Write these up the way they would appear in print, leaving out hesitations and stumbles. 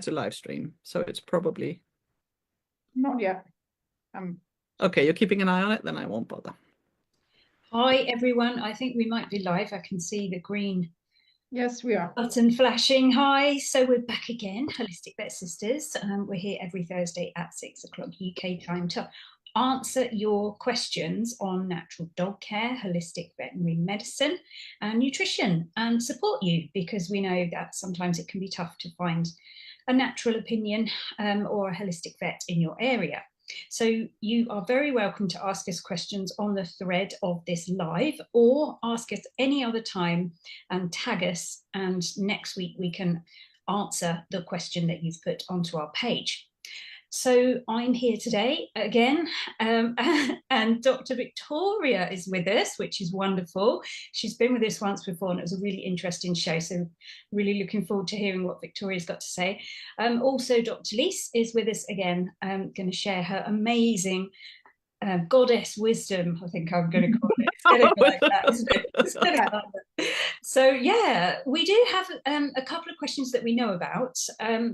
to live stream, so it's probably... Not yet. Okay, you're keeping an eye on it, then I won't bother. Hi everyone, I think we might be live. I can see the green Yes, we are. button flashing. Hi, so we're back again, Holistic Vet Sisters. We're here every Thursday at 6 o'clock UK time to answer your questions on natural dog care, holistic veterinary medicine and nutrition, and support you, because we know that sometimes it can be tough to find a natural opinion or a holistic vet in your area. So you are very welcome to ask us questions on the thread of this live, or ask us any other time and tag us, and next week we can answer the question that you've put onto our page. So I'm here today again, and Dr. Victoria is with us, which is wonderful. She's been with us once before and it was a really interesting show, so really looking forward to hearing what Victoria's got to say. Also, Dr. Lise is with us again, going to share her amazing goddess wisdom, I think I'm going to call it. It's going to be like that, isn't it? It's going to be like that. So yeah, we do have a couple of questions that we know about,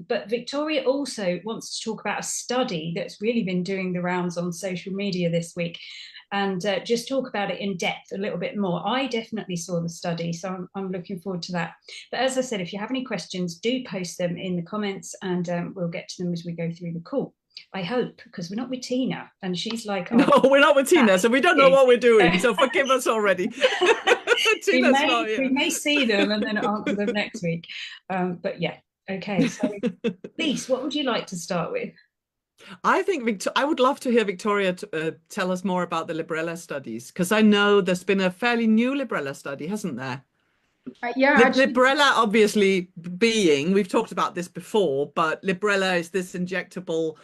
but Victoria also wants to talk about a study that's really been doing the rounds on social media this week, and just talk about it in depth a little bit more. I definitely saw the study, so I'm looking forward to that. But as I said, if you have any questions, do post them in the comments, and we'll get to them as we go through the call. I hope, because we're not with Tina, and she's like, oh, no, we're not with Tina, so we don't know what we're doing, so forgive us already. we may see them and then answer them next week, but yeah, okay. So Lise, what would you like to start with? I think I would love to hear Victoria tell us more about the Librella studies, because I know there's been a fairly new Librella study, hasn't there? Yeah, actually, Librella obviously being, we've talked about this before, but Librella is this injectable,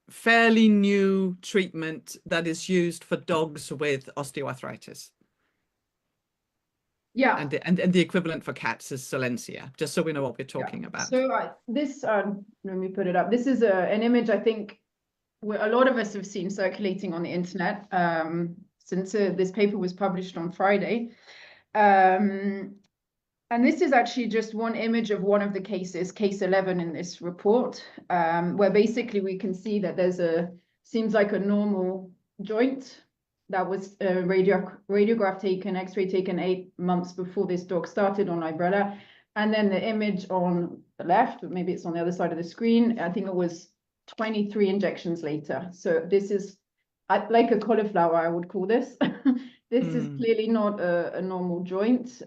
fairly new treatment that is used for dogs with osteoarthritis. Yeah. And the equivalent for cats is Solensia, just so we know what we're talking about. So this, let me put it up. This is an image I think a lot of us have seen circulating on the internet since this paper was published on Friday. And this is actually just one image of one of the cases, case 11 in this report, where basically we can see that seems like a normal joint that was radiograph taken, x-ray taken 8 months before this dog started on Librella. And then the image on the left, or maybe it's on the other side of the screen, I think it was 23 injections later. So this is like a cauliflower, I would call this. This is clearly not a normal joint.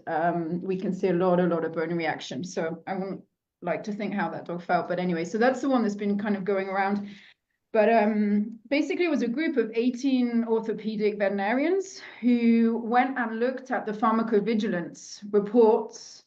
We can see a lot of burn reaction. So I wouldn't like to think how that dog felt. But anyway, so that's the one that's been kind of going around. But basically, it was a group of 18 orthopedic veterinarians who went and looked at the pharmacovigilance reports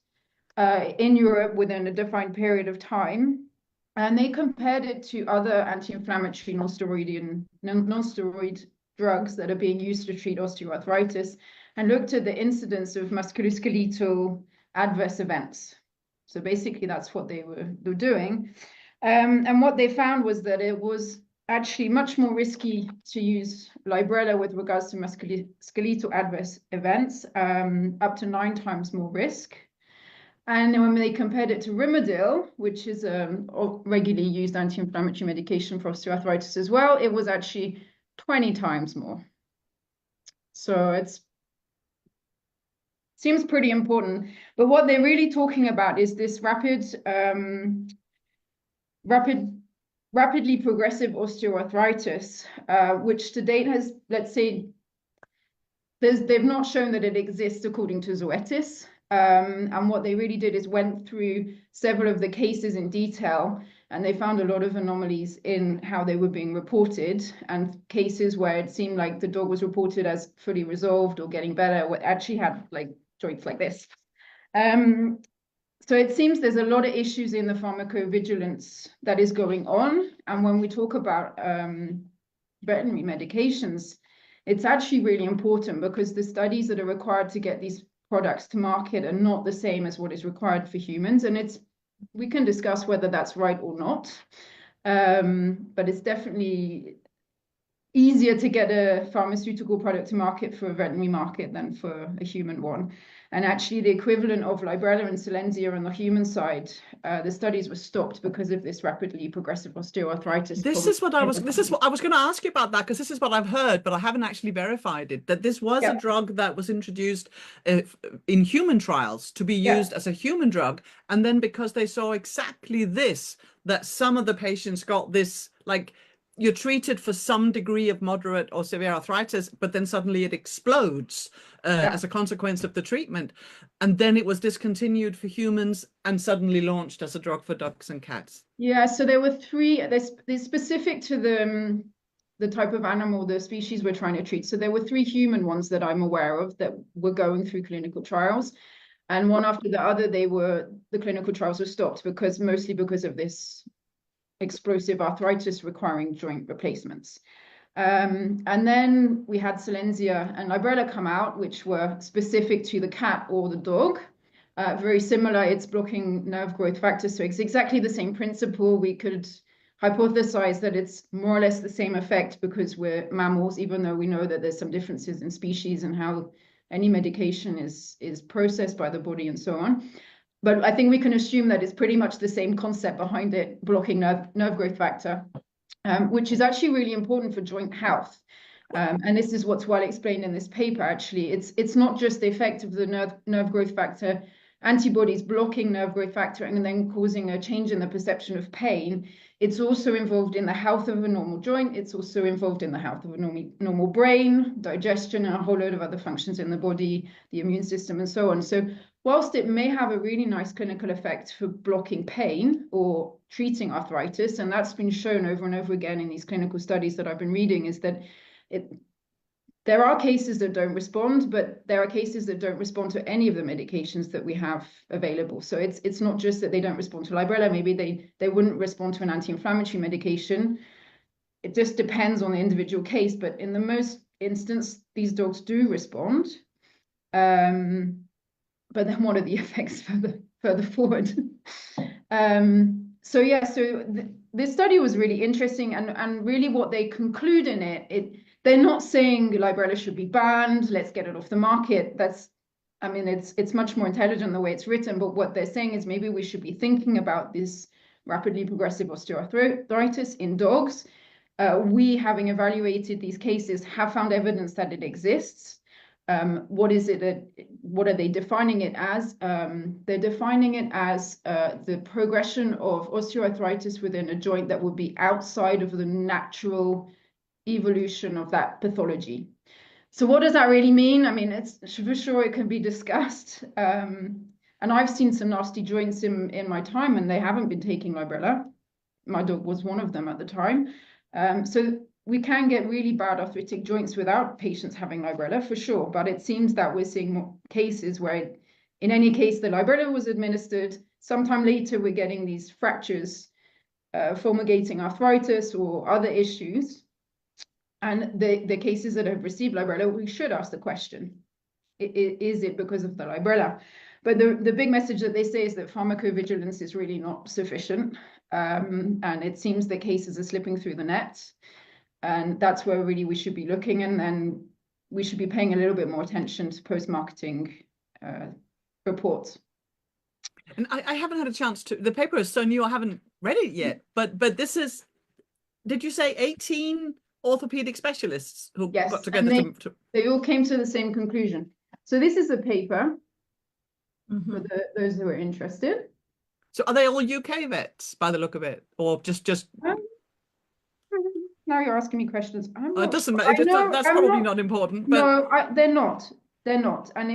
in Europe within a defined period of time. And they compared it to other anti-inflammatory non-steroid drugs that are being used to treat osteoarthritis, and looked at the incidence of musculoskeletal adverse events. So basically that's what they were doing. And what they found was that it was actually much more risky to use Librella with regards to musculoskeletal adverse events, up to 9 times more risk. And when they compared it to Rimadyl, which is a regularly used anti-inflammatory medication for osteoarthritis as well, it was actually 20 times more. So it seems pretty important. But what they're really talking about is this rapidly progressive osteoarthritis, which to date has, let's say, they've not shown that it exists according to Zoetis. And what they really did is went through several of the cases in detail, and they found a lot of anomalies in how they were being reported, and cases where it seemed like the dog was reported as fully resolved or getting better, what actually had like joints like this. So it seems there's a lot of issues in the pharmacovigilance that is going on. And when we talk about veterinary medications, it's actually really important, because the studies that are required to get these products to market are not the same as what is required for humans. And we can discuss whether that's right or not, but it's definitely easier to get a pharmaceutical product to market for a veterinary market than for a human one. And actually the equivalent of Librella and Solensia on the human side, the studies were stopped because of this rapidly progressive osteoarthritis. This is what I was going to ask you about, that, because this is what I've heard, but I haven't actually verified it, that this was a drug that was introduced in human trials to be used as a human drug. And then because they saw exactly this, that some of the patients got this, like, you're treated for some degree of moderate or severe arthritis, but then suddenly it explodes as a consequence of the treatment. And then it was discontinued for humans and suddenly launched as a drug for dogs and cats. Yeah, so there were three, they're specific to the type of animal, the species we're trying to treat. So there were 3 human ones that I'm aware of that were going through clinical trials. And one after the other, the clinical trials were stopped mostly because of this explosive arthritis requiring joint replacements. And then we had Solensia and Librella come out, which were specific to the cat or the dog. Very similar, it's blocking nerve growth factors. So it's exactly the same principle. We could hypothesize that it's more or less the same effect because we're mammals, even though we know that there's some differences in species and how any medication is processed by the body and so on. But I think we can assume that it's pretty much the same concept behind it, blocking nerve growth factor, which is actually really important for joint health. And this is what's well explained in this paper, actually. It's not just the effect of the nerve growth factor antibodies blocking nerve growth factor and then causing a change in the perception of pain. It's also involved in the health of a normal joint. It's also involved in the health of a normal brain, digestion, and a whole load of other functions in the body, the immune system, and so on. So whilst it may have a really nice clinical effect for blocking pain or treating arthritis, and that's been shown over and over again in these clinical studies that I've been reading, is that there are cases that don't respond, but there are cases that don't respond to any of the medications that we have available. So it's not just that they don't respond to Librella, maybe they wouldn't respond to an anti-inflammatory medication. It just depends on the individual case, but in the most instance, these dogs do respond. But then what are the effects further forward? So this study was really interesting, and really what they conclude in they're not saying Librella should be banned, let's get it off the market. It's much more intelligent the way it's written, but what they're saying is maybe we should be thinking about this rapidly progressive osteoarthritis in dogs. We, having evaluated these cases, have found evidence that it exists. What are they defining it as? They're defining it as the progression of osteoarthritis within a joint that would be outside of the natural evolution of that pathology. So what does that really mean? It's for sure it can be discussed. And I've seen some nasty joints in my time, and they haven't been taking Librella. My dog was one of them at the time. So we can get really bad arthritic joints without patients having Librella, for sure. But it seems that we're seeing more cases where, in any case, the Librella was administered. Sometime later, we're getting these fractures, fulminating arthritis or other issues. And the cases that have received Librella, we should ask the question, is it because of the Librella? But the big message that they say is that pharmacovigilance is really not sufficient. And it seems that cases are slipping through the net. And that's where really we should be looking, and then we should be paying a little bit more attention to post-marketing reports. And I haven't had a chance to, the paper is so new, I haven't read it yet, but this is, did you say 18 orthopedic specialists who got together? They all came to the same conclusion. So this is a paper for those who are interested. So are they all UK vets by the look of it, or just now you're asking me questions. It doesn't matter. That's probably not important. But no, they're not. They're not. And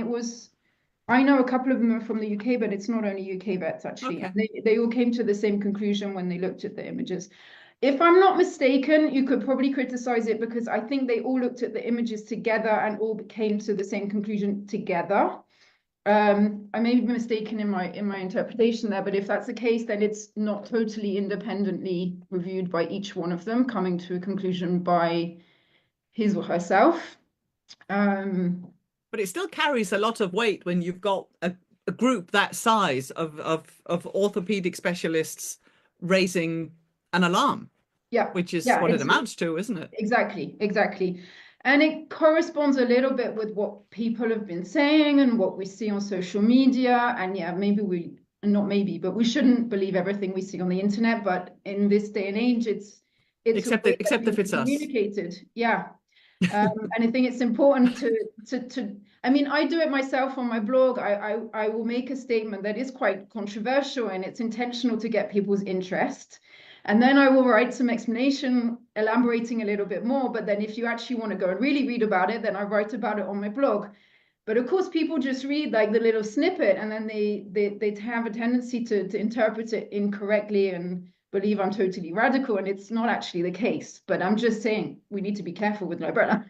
I know a couple of them are from the UK, but it's not only UK vets, actually. Okay. And they all came to the same conclusion when they looked at the images. If I'm not mistaken, you could probably criticize it because I think they all looked at the images together and all came to the same conclusion together. I may be mistaken in my interpretation there, but if that's the case, then it's not totally independently reviewed by each one of them, coming to a conclusion by his or herself. But it still carries a lot of weight when you've got a group that size of orthopedic specialists raising an alarm. Yeah, which is what it amounts to, isn't it? Exactly. And it corresponds a little bit with what people have been saying and what we see on social media. And yeah, not maybe, but we shouldn't believe everything we see on the internet. But in this day and age, it's except if it's us. Communicated. Yeah. And I think it's important to I mean, I do it myself on my blog. I will make a statement that is quite controversial, and it's intentional to get people's interest. And then I will write some explanation, elaborating a little bit more. But then if you actually want to go and really read about it, then I write about it on my blog. But of course, people just read like the little snippet, and then they have a tendency to interpret it incorrectly and believe I'm totally radical, and it's not actually the case. But I'm just saying we need to be careful with Librella.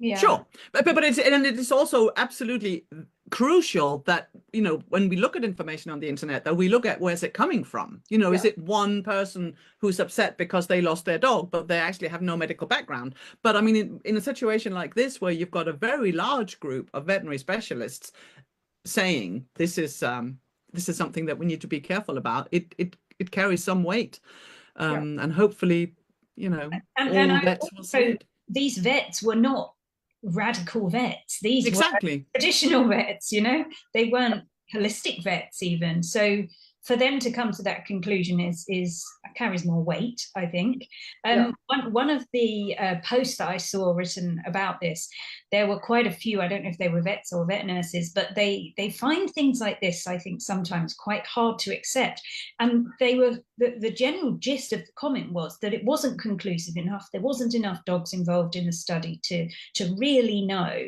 Yeah, sure, but it's also absolutely crucial that, you know, when we look at information on the internet, that we look at where's it coming from. You know, is it one person who's upset because they lost their dog, but they actually have no medical background? But I mean, in a situation like this, where you've got a very large group of veterinary specialists saying this is something that we need to be careful about, it carries some weight, and hopefully, you know, all vets will see it. These vets were not radical vets. These exactly were traditional vets, you know, they weren't holistic vets even. So for them to come to that conclusion is carries more weight, I think. One of the posts that I saw written about this, there were quite a few, I don't know if they were vets or vet nurses, but they find things like this, I think, sometimes quite hard to accept. And they were the general gist of the comment was that it wasn't conclusive enough. There wasn't enough dogs involved in the study to really know.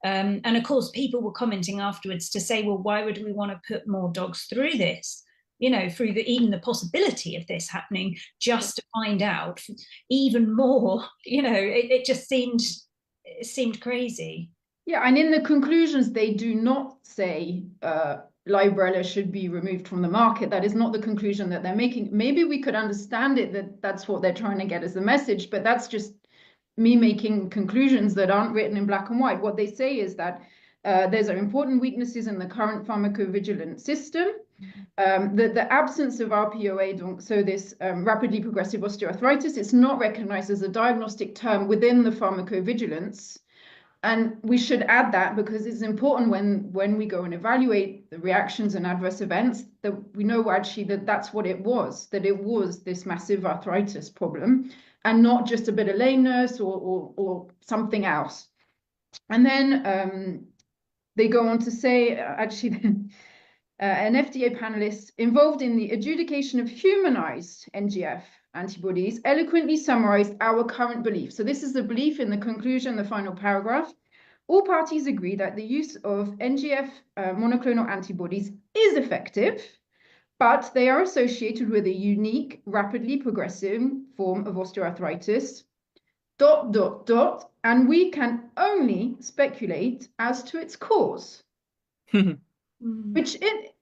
And of course, people were commenting afterwards to say, well, why would we want to put more dogs through this? You know, through even the possibility of this happening, just to find out even more. You know, it just seemed crazy. Yeah, and in the conclusions, they do not say Librella should be removed from the market. That is not the conclusion that they're making. Maybe we could understand it that that's what they're trying to get as a message, but that's just me making conclusions that aren't written in black and white. What they say is that there's important weaknesses in the current pharmacovigilance system. The absence of RPOA, so this rapidly progressive osteoarthritis, is not recognized as a diagnostic term within the pharmacovigilance. And we should add that because it's important when we go and evaluate the reactions and adverse events that we know actually that that's what it was, that it was this massive arthritis problem and not just a bit of lameness or something else. And then they go on to say, actually, an FDA panelist involved in the adjudication of humanized NGF antibodies eloquently summarized our current belief. So this is the belief in the conclusion, the final paragraph. All parties agree that the use of NGF monoclonal antibodies is effective, but they are associated with a unique, rapidly progressive form of osteoarthritis, ... and we can only speculate as to its cause. Which it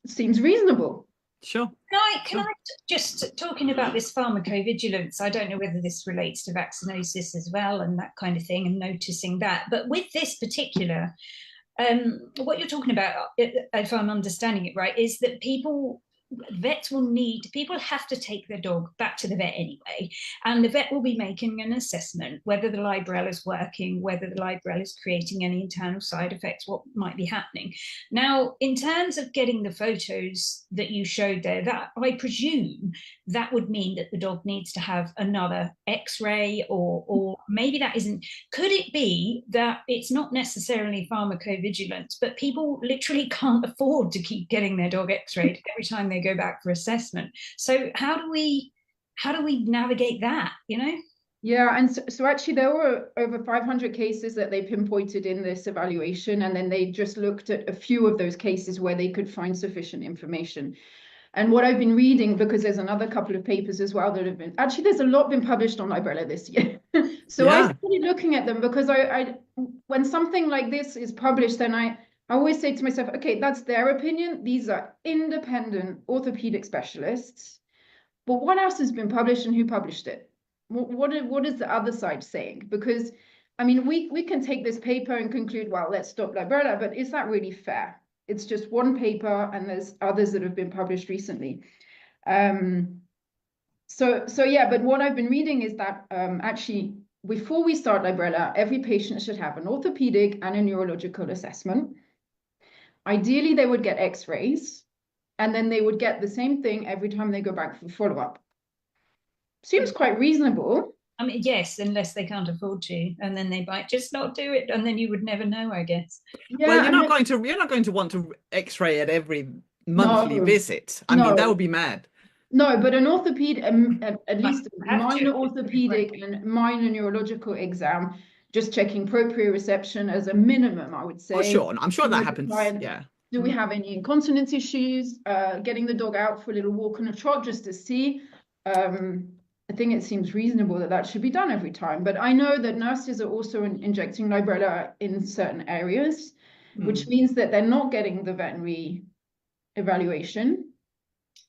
seems reasonable. Sure. Can I just, talking about this pharmacovigilance, I don't know whether this relates to vaccinosis as well and that kind of thing, and noticing that, but with this particular, what you're talking about, if I'm understanding it right, is that people have to take their dog back to the vet anyway, and the vet will be making an assessment whether the Librella is working, whether the Librella is creating any internal side effects, what might be happening. Now, in terms of getting the photos that you showed there, that I presume that would mean that the dog needs to have another x-ray, or maybe that isn't. Could it be that it's not necessarily pharmacovigilance, but people literally can't afford to keep getting their dog x-rayed every time they go back for assessment? So how do we navigate that, you know? Yeah, and so actually there were over 500 cases that they pinpointed in this evaluation, and then they just looked at a few of those cases where they could find sufficient information. And what I've been reading, because there's another couple of papers as well that have been, actually there's a lot been published on Librella this year. So I started looking at them because I when something like this is published, then I always say to myself, okay, that's their opinion. These are independent orthopedic specialists. But what else has been published and who published it? What is the other side saying? Because, I mean, we can take this paper and conclude, well, let's stop Librella, but is that really fair? It's just one paper and there's others that have been published recently. So yeah, but what I've been reading is that actually before we start Librella, every patient should have an orthopedic and a neurological assessment. Ideally, they would get x-rays, and then they would get the same thing every time they go back for follow-up. Seems quite reasonable. I mean, yes, unless they can't afford to, and then they might just not do it, and then you would never know, I guess. Yeah, well, you're not going to want to X-ray at every monthly visit. I mean, that would be mad. No, but an orthopedic, at least a minor orthopedic and minor neurological exam, just checking proprioception as a minimum, I would say. Oh, sure. I'm sure that happens. Yeah. Do we have any incontinence issues? Getting the dog out for a little walk and a trot just to see. I think it seems reasonable that that should be done every time. But I know that nurses are also injecting Librella in certain areas, which means that they're not getting the veterinary evaluation.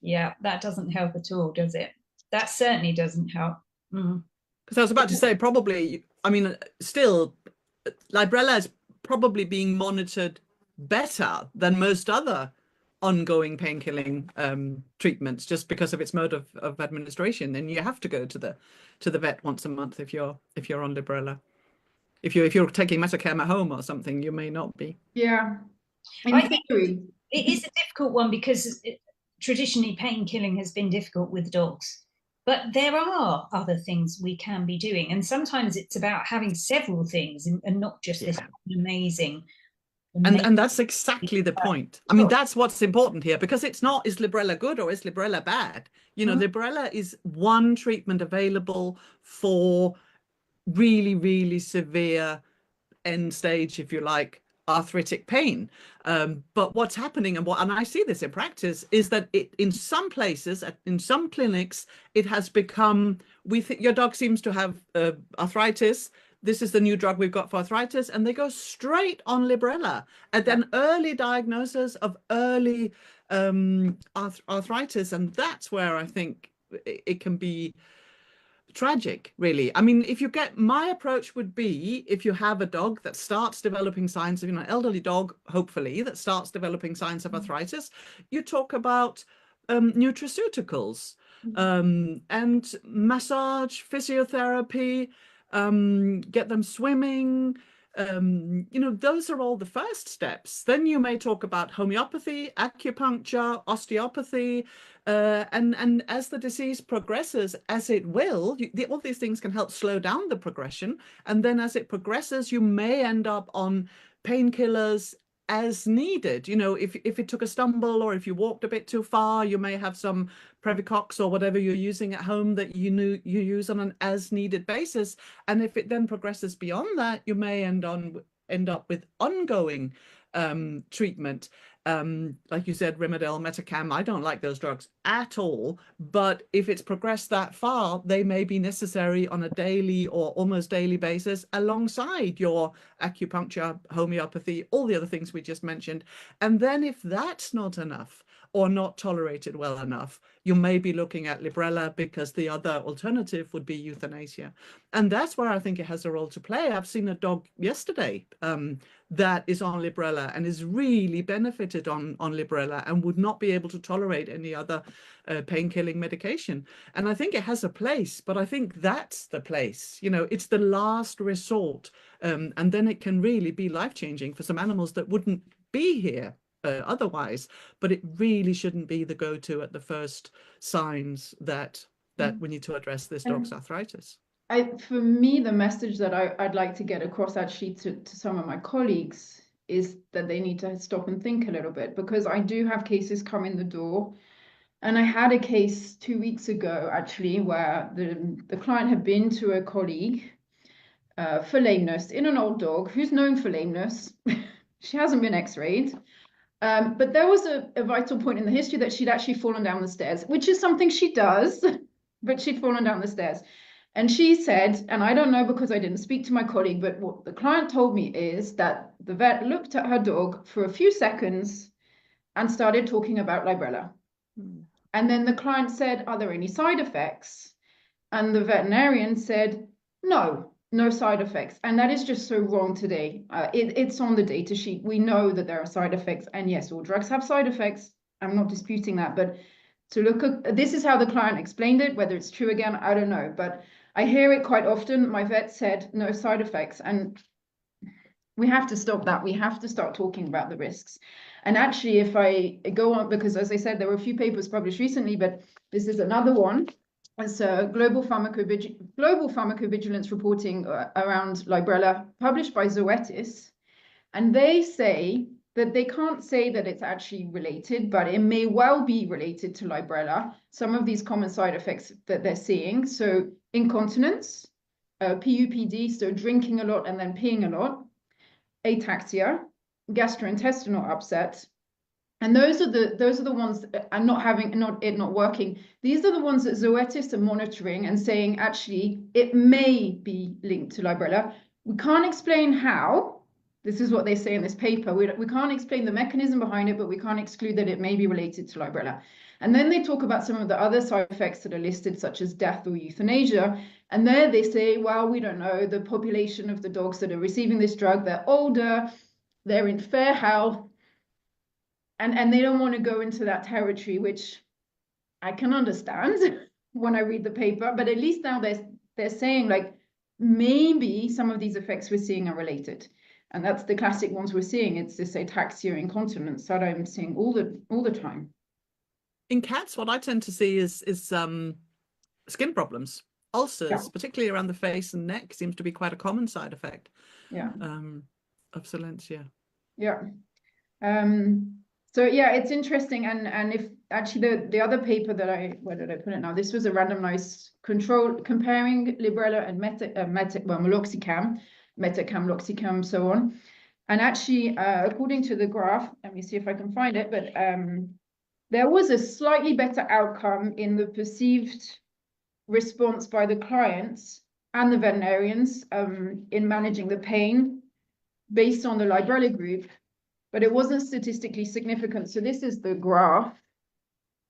Yeah, that doesn't help at all, does it? That certainly doesn't help. Because I was about to say, probably, I mean, still, Librella is probably being monitored better than most other ongoing painkilling treatments, just because of its mode of administration. And you have to go to the vet once a month if you're on Librella. If you're taking Metacam at home or something, you may not be. Yeah, I think it is a difficult one because traditionally painkilling has been difficult with dogs. But there are other things we can be doing. And sometimes it's about having several things and not just this amazing. And that's exactly the point. I mean, that's what's important here, because it's not, is Librella good or is Librella bad? You know, Librella is one treatment available for really, really severe end stage, if you like, arthritic pain. But what's happening, and I see this in practice, is that in some places, in some clinics, it has become, we think your dog seems to have arthritis. This is the new drug we've got for arthritis, and they go straight on Librella. And then early diagnosis of early arthritis, and that's where I think it can be tragic, really. I mean, my approach would be, if you have a dog that starts developing signs of, an elderly dog, hopefully, that starts developing signs of arthritis, you talk about nutraceuticals and massage, physiotherapy, get them swimming. Those are all the first steps. Then you may talk about homeopathy, acupuncture, osteopathy, and as the disease progresses, as it will, all these things can help slow down the progression. And then as it progresses, you may end up on painkillers as needed. If it took a stumble, or if you walked a bit too far, you may have some Previcox or whatever you're using at home that you use on an as needed basis. And if it then progresses beyond that, you may end up with ongoing treatment. Like you said, Rimadyl, Metacam, I don't like those drugs at all. But if it's progressed that far, they may be necessary on a daily or almost daily basis alongside your acupuncture, homeopathy, all the other things we just mentioned. And then if that's not enough, or not tolerated well enough, you may be looking at Librella, because the other alternative would be euthanasia. And that's where I think it has a role to play. I've seen a dog yesterday that is on Librella and is really benefited on Librella and would not be able to tolerate any other pain-killing medication. And I think it has a place, but I think that's the place. It's the last resort. And then it can really be life-changing for some animals that wouldn't be here otherwise, but it really shouldn't be the go-to at the first signs that we need to address this dog's arthritis. For me, the message that I'd like to get across actually to some of my colleagues is that they need to stop and think a little bit, because I do have cases come in the door. And I had a case 2 weeks ago, actually, where the client had been to a colleague for lameness in an old dog who's known for lameness. She hasn't been x-rayed. But there was a vital point in the history that she'd actually fallen down the stairs, which is something she does, but she'd fallen down the stairs. And she said, and I don't know because I didn't speak to my colleague, but what the client told me is that the vet looked at her dog for a few seconds and started talking about Librella. And then the client said, "Are there any side effects?" And the veterinarian said, no side effects. And that is just so wrong today. It's on the data sheet. We know that there are side effects. And yes, all drugs have side effects. I'm not disputing that. But to look at, this is how the client explained it. Whether it's true again, I don't know. But I hear it quite often. My vet said no side effects, and we have to stop that. We have to start talking about the risks. And actually, if I go on, because as I said, there were a few papers published recently, but this is another one. It's a global pharmacovigilance reporting around Librella, published by Zoetis. And they say that they can't say that it's actually related, but it may well be related to Librella, some of these common side effects that they're seeing. So incontinence, PUPD, so drinking a lot and then peeing a lot, ataxia, gastrointestinal upset. And those are the ones that are not working. These are the ones that Zoetis are monitoring and saying, actually, it may be linked to Librella. We can't explain how. This is what they say in this paper. We can't explain the mechanism behind it, but we can't exclude that it may be related to Librella. And then they talk about some of the other side effects that are listed, such as death or euthanasia. And there they say, well, we don't know, the population of the dogs that are receiving this drug, they're older, they're in fair health, and they don't want to go into that territory, which I can understand when I read the paper, but at least now they're saying, like, maybe some of these effects we're seeing are related. And that's the classic ones we're seeing. It's this ataxia, incontinence that I'm seeing all the time. In cats, what I tend to see is skin problems. Ulcers, particularly around the face and neck, seems to be quite a common side effect. Of Solensia. So yeah, it's interesting. And if actually the other paper that where did I put it now? This was a randomized control comparing Librella and meloxicam, metacam, so on. And actually, according to the graph, let me see if I can find it, but there was a slightly better outcome in the perceived response by the clients and the veterinarians in managing the pain based on the Librella group, but it wasn't statistically significant. So this is the graph,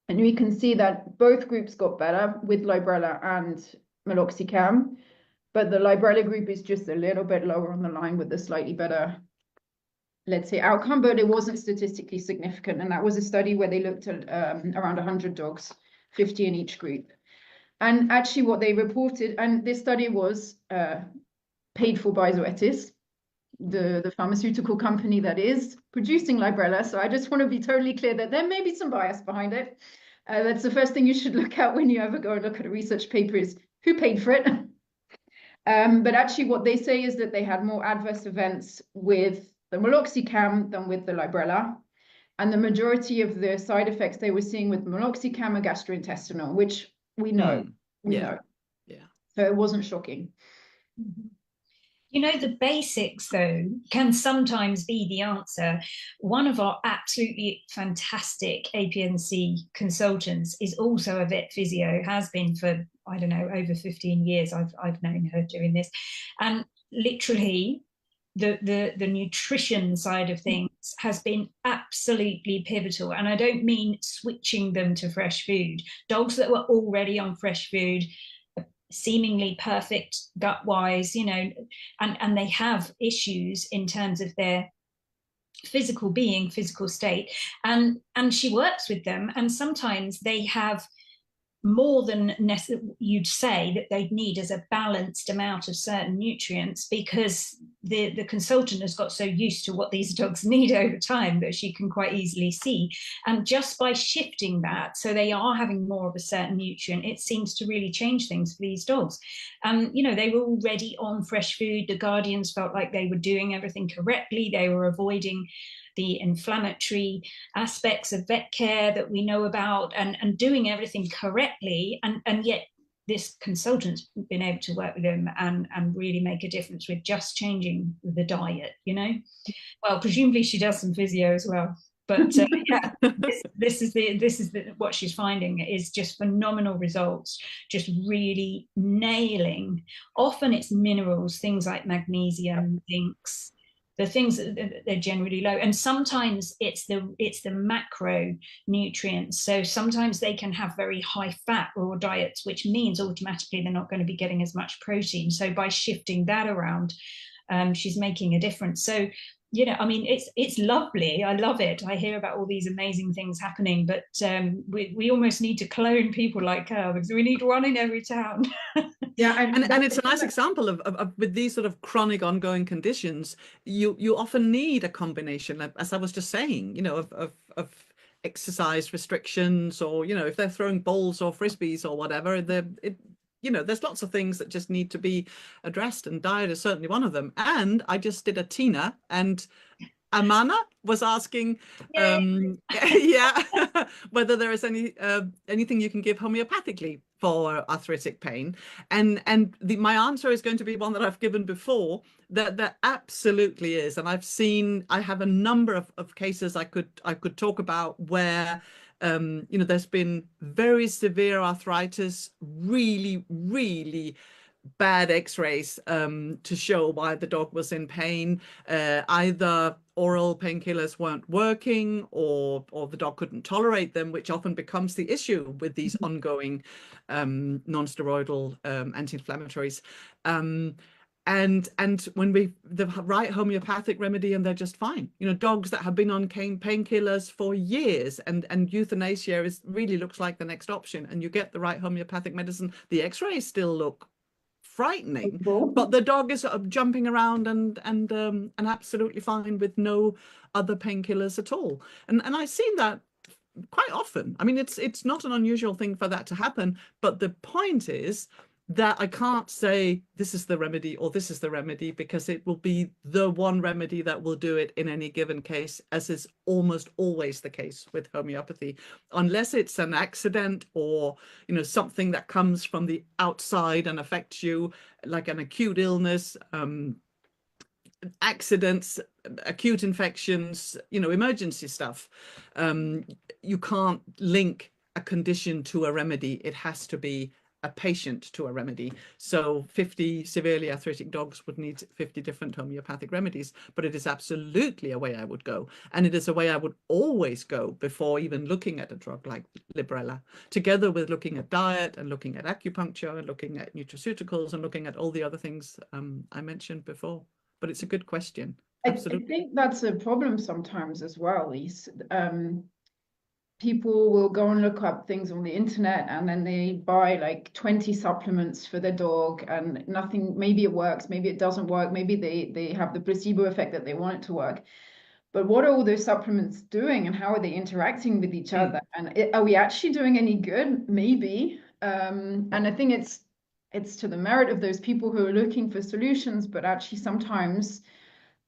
and we can see that both groups got better with Librella and meloxicam, but the Librella group is just a little bit lower on the line with the slightly better, let's say, outcome, but it wasn't statistically significant. And that was a study where they looked at around 100 dogs, 50 in each group. And actually what they reported, and this study was paid for by Zoetis, the pharmaceutical company that is producing Librella. So I just want to be totally clear that there may be some bias behind it. That's the first thing you should look at when you ever go and look at a research paper, is who paid for it. But actually what they say is that they had more adverse events with the meloxicam than with the Librella. And the majority of the side effects they were seeing with meloxicam are gastrointestinal, which we know. We know. So it wasn't shocking. You know, the basics, though, can sometimes be the answer. One of our absolutely fantastic APNC consultants is also a vet physio, has been for, I don't know, over 15 years. I've known her doing this. And literally, the nutrition side of things has been absolutely pivotal. And I don't mean switching them to fresh food. Dogs that were already on fresh food, seemingly perfect gut wise, you know, and they have issues in terms of their physical being, physical state, and she works with them, and sometimes they have more than you'd say that they'd need as a balanced amount of certain nutrients, because the consultant has got so used to what these dogs need over time that she can quite easily see. And just by shifting that, so they are having more of a certain nutrient, it seems to really change things for these dogs. You know, they were already on fresh food. The guardians felt like they were doing everything correctly. They were avoiding the inflammatory aspects of vet care that we know about, and doing everything correctly, and yet this consultant's been able to work with them and really make a difference with just changing the diet, you know. Well, presumably she does some physio as well, but yeah, this is what she's finding is just phenomenal results, just really nailing. Often it's minerals, things like magnesium, zincs, the things that they're generally low, and sometimes it's the macro nutrients. So sometimes they can have very high fat raw diets, which means automatically they're not going to be getting as much protein. So by shifting that around, she's making a difference. So, you know, I mean, it's lovely. I love it. I hear about all these amazing things happening, but we almost need to clone people like her, because we need one in every town. Yeah, and it's a nice example of with these sort of chronic ongoing conditions, you often need a combination, as I was just saying, you know, of exercise restrictions, or, you know, if they're throwing balls or frisbees or whatever, you know, there's lots of things that just need to be addressed, and diet is certainly one of them. And I just did a Tina, and Amana was asking, yeah, whether there is anything you can give homeopathically for arthritic pain, and my answer is going to be one that I've given before, that there absolutely is. And I have a number of cases I could talk about where you know, there's been very severe arthritis, really, really bad x-rays to show why the dog was in pain. Either oral painkillers weren't working, or the dog couldn't tolerate them, which often becomes the issue with these ongoing non-steroidal anti-inflammatories. And when the right homeopathic remedy, and they're just fine. You know, dogs that have been on painkillers for years, and euthanasia really looks like the next option, and you get the right homeopathic medicine, the x-rays still look frightening, but the dog is jumping around and absolutely fine with no other painkillers at all. And I've seen that quite often. I mean, it's not an unusual thing for that to happen, but the point is that I can't say this is the remedy or this is the remedy, because it will be the one remedy that will do it in any given case, as is almost always the case with homeopathy, unless it's an accident, or, you know, something that comes from the outside and affects you, like an acute illness, accidents, acute infections, you know, emergency stuff. You can't link a condition to a remedy. It has to be a patient to a remedy. So 50 severely arthritic dogs would need 50 different homeopathic remedies, but it is absolutely a way I would go. And it is a way I would always go before even looking at a drug like Librella, together with looking at diet and looking at acupuncture and looking at nutraceuticals and looking at all the other things I mentioned before. But it's a good question. Absolutely. I think that's a problem sometimes as well, Lise. People will go and look up things on the internet, and then they buy like 20 supplements for their dog, and nothing, maybe it works, maybe it doesn't work, maybe they have the placebo effect that they want it to work. But what are all those supplements doing, and how are they interacting with each other? And are we actually doing any good? Maybe. And I think it's to the merit of those people who are looking for solutions, but actually sometimes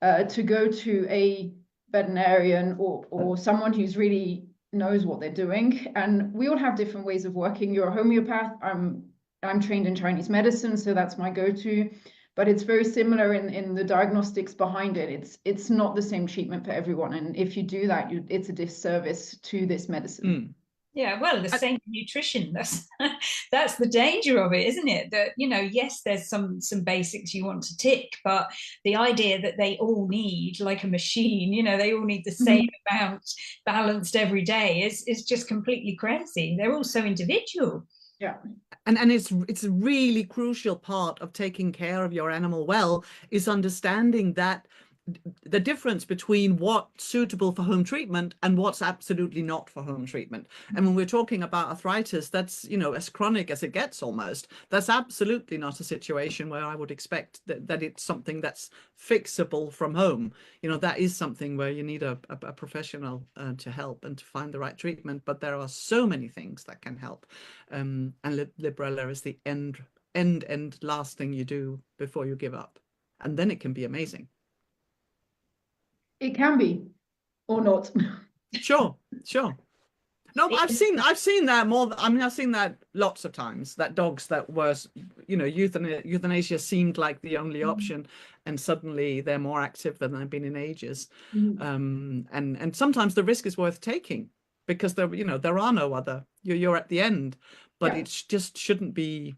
to go to a veterinarian or someone who's really knows what they're doing. And we all have different ways of working. You're a homeopath. I'm trained in Chinese medicine, so that's my go-to. But it's very similar in the diagnostics behind it. It's not the same treatment for everyone. And if you do that, it's a disservice to this medicine. Yeah, well, the same nutrition. That's the danger of it, isn't it? That, you know, yes, there's some basics you want to tick, but the idea that they all need, like a machine, you know, they all need the same amount balanced every day is just completely crazy. They're all so individual. Yeah. And it's a really crucial part of taking care of your animal well, is understanding that the difference between what's suitable for home treatment and what's absolutely not for home treatment. And when we're talking about arthritis, that's, you know, as chronic as it gets almost, that's absolutely not a situation where I would expect that it's something that's fixable from home. You know, that is something where you need a professional to help and to find the right treatment. But there are so many things that can help. And Librella is the end last thing you do before you give up. And then it can be amazing. It can be, or not. Sure. No, but I've seen that more. I mean, I've seen that lots of times, that dogs that were, you know, euthanasia seemed like the option, and suddenly they're more active than they've been in ages. And sometimes the risk is worth taking, because there, you know, there are no other, you're at the end, but it just shouldn't be.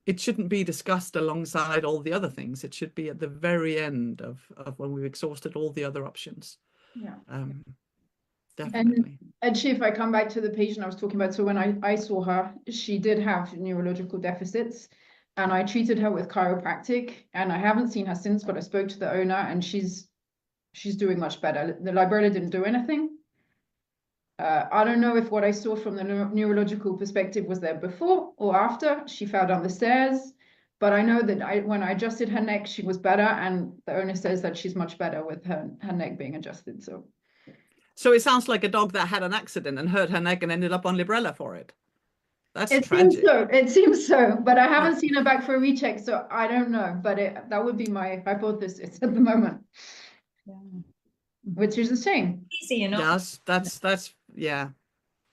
It shouldn't be discussed alongside all the other things. It should be at the very end of when we've exhausted all the other options. Yeah. Definitely. And actually, if I come back to the patient I was talking about, so when I saw her, she did have neurological deficits, and I treated her with chiropractic, and I haven't seen her since, but I spoke to the owner, and she's doing much better. The Librella didn't do anything. I don't know if what I saw from the neurological perspective was there before or after she fell down the stairs, but I know that when I adjusted her neck, she was better, and the owner says that she's much better with her neck being adjusted. So it sounds like a dog that had an accident and hurt her neck and ended up on Librella for it. That's it tragic. seems so. It seems so, but I haven't seen her back for a recheck, so I don't know. But that would be my hypothesis at the moment, which is a shame. Easy enough. Yes, yeah,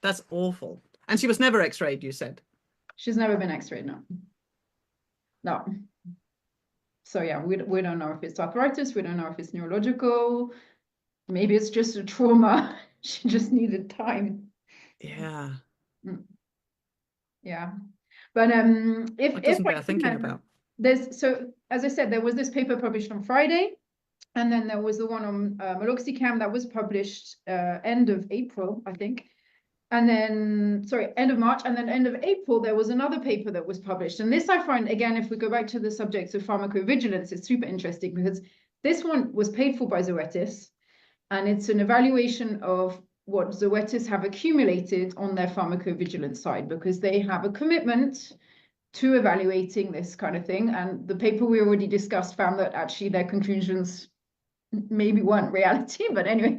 that's awful. And she was never x-rayed, you said? She's never been x-rayed, no. No. So yeah, we don't know if it's arthritis, we don't know if it's neurological. Maybe it's just a trauma. She just needed time. Yeah. Yeah. But if bear thinking about. So as I said, there was this paper published on Friday, and then there was the one on meloxicam that was published end of April, I think. And then, sorry, end of March, and then end of April, there was another paper that was published. And this I find, again, if we go back to the subject of pharmacovigilance, it's super interesting because this one was paid for by Zoetis, and it's an evaluation of what Zoetis have accumulated on their pharmacovigilance side, because they have a commitment to evaluating this kind of thing. And the paper we already discussed found that actually their conclusions maybe weren't reality, but anyway.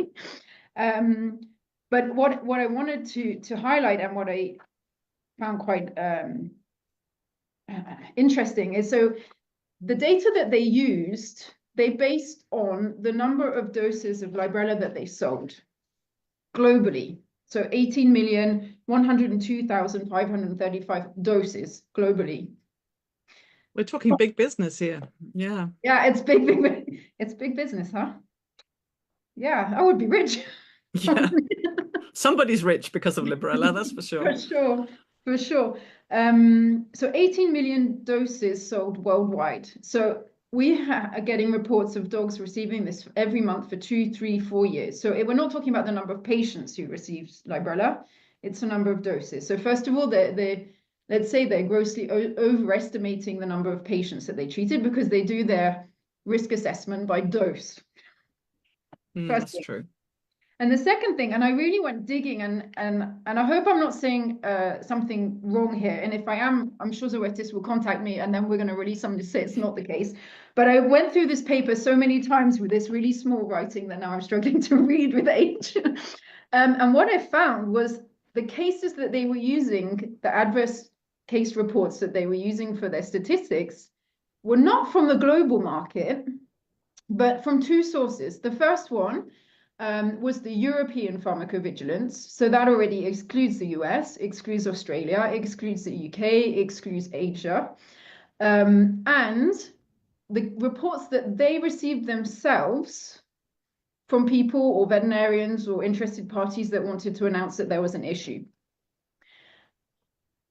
But what I wanted to highlight, and what I found quite interesting, is so the data that they used, they based on the number of doses of Librella that they sold globally. So 18,102,535 doses globally. We're talking big business here. Yeah. Yeah, it's big business, huh? Yeah, I would be rich. Yeah. Somebody's rich because of Librella, that's for sure. For sure. So 18 million doses sold worldwide. So we are getting reports of dogs receiving this every month for 2, 3, 4 years. So we're not talking about the number of patients who received Librella, it's the number of doses. So first of all, let's say they're grossly overestimating the number of patients that they treated, because they do their risk assessment by dose. That's true. And the second thing, and I really went digging, and I hope I'm not saying something wrong here. And if I am, I'm sure Zoetis will contact me, and then we're going to release something to say it's not the case. But I went through this paper so many times with this really small writing that now I'm struggling to read with age. And what I found was the cases that they were using, the adverse case reports that they were using for their statistics, were not from the global market, but from two sources. The first one was the European pharmacovigilance. So that already excludes the US, excludes Australia, excludes the UK, excludes Asia. And the reports that they received themselves from people or veterinarians or interested parties that wanted to announce that there was an issue.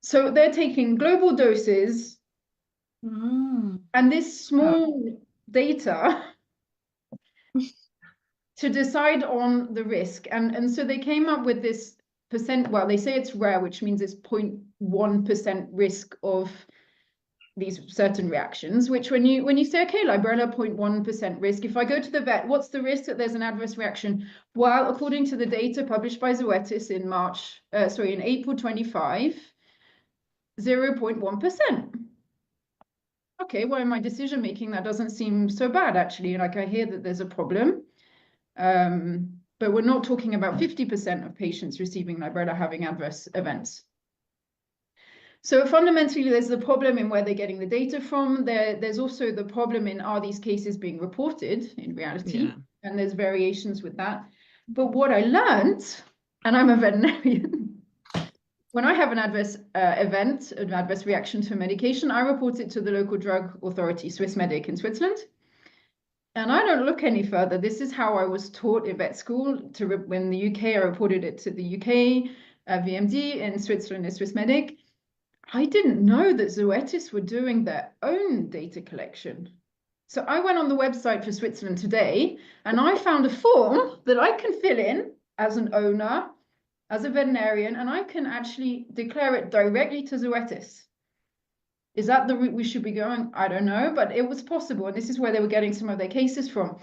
So they're taking global doses and this small data to decide on the risk. And so they came up with this percent, well, they say it's rare, which means it's 0.1% risk of these certain reactions, which when you say, okay, Librella 0.1% risk, if I go to the vet, what's the risk that there's an adverse reaction? Well, according to the data published by Zoetis in in April 25, 0.1%. Okay, well, in my decision making, that doesn't seem so bad, actually. Like, I hear that there's a problem. But we're not talking about 50% of patients receiving Librella having adverse events. So fundamentally, there's the problem in where they're getting the data from. There's also the problem in, are these cases being reported in reality? Yeah. And there's variations with that. But what I learned, and I'm a veterinarian, when I have an adverse event, an adverse reaction to a medication, I report it to the local drug authority, Swissmedic in Switzerland. And I don't look any further. This is how I was taught in vet school. When the UK, I reported it to the UK VMD, in Switzerland is Swissmedic. I didn't know that Zoetis were doing their own data collection. So I went on the website for Switzerland today, and I found a form that I can fill in as an owner, as a veterinarian, and I can actually declare it directly to Zoetis. Is that the route we should be going? I don't know, but it was possible. And this is where they were getting some of their cases from.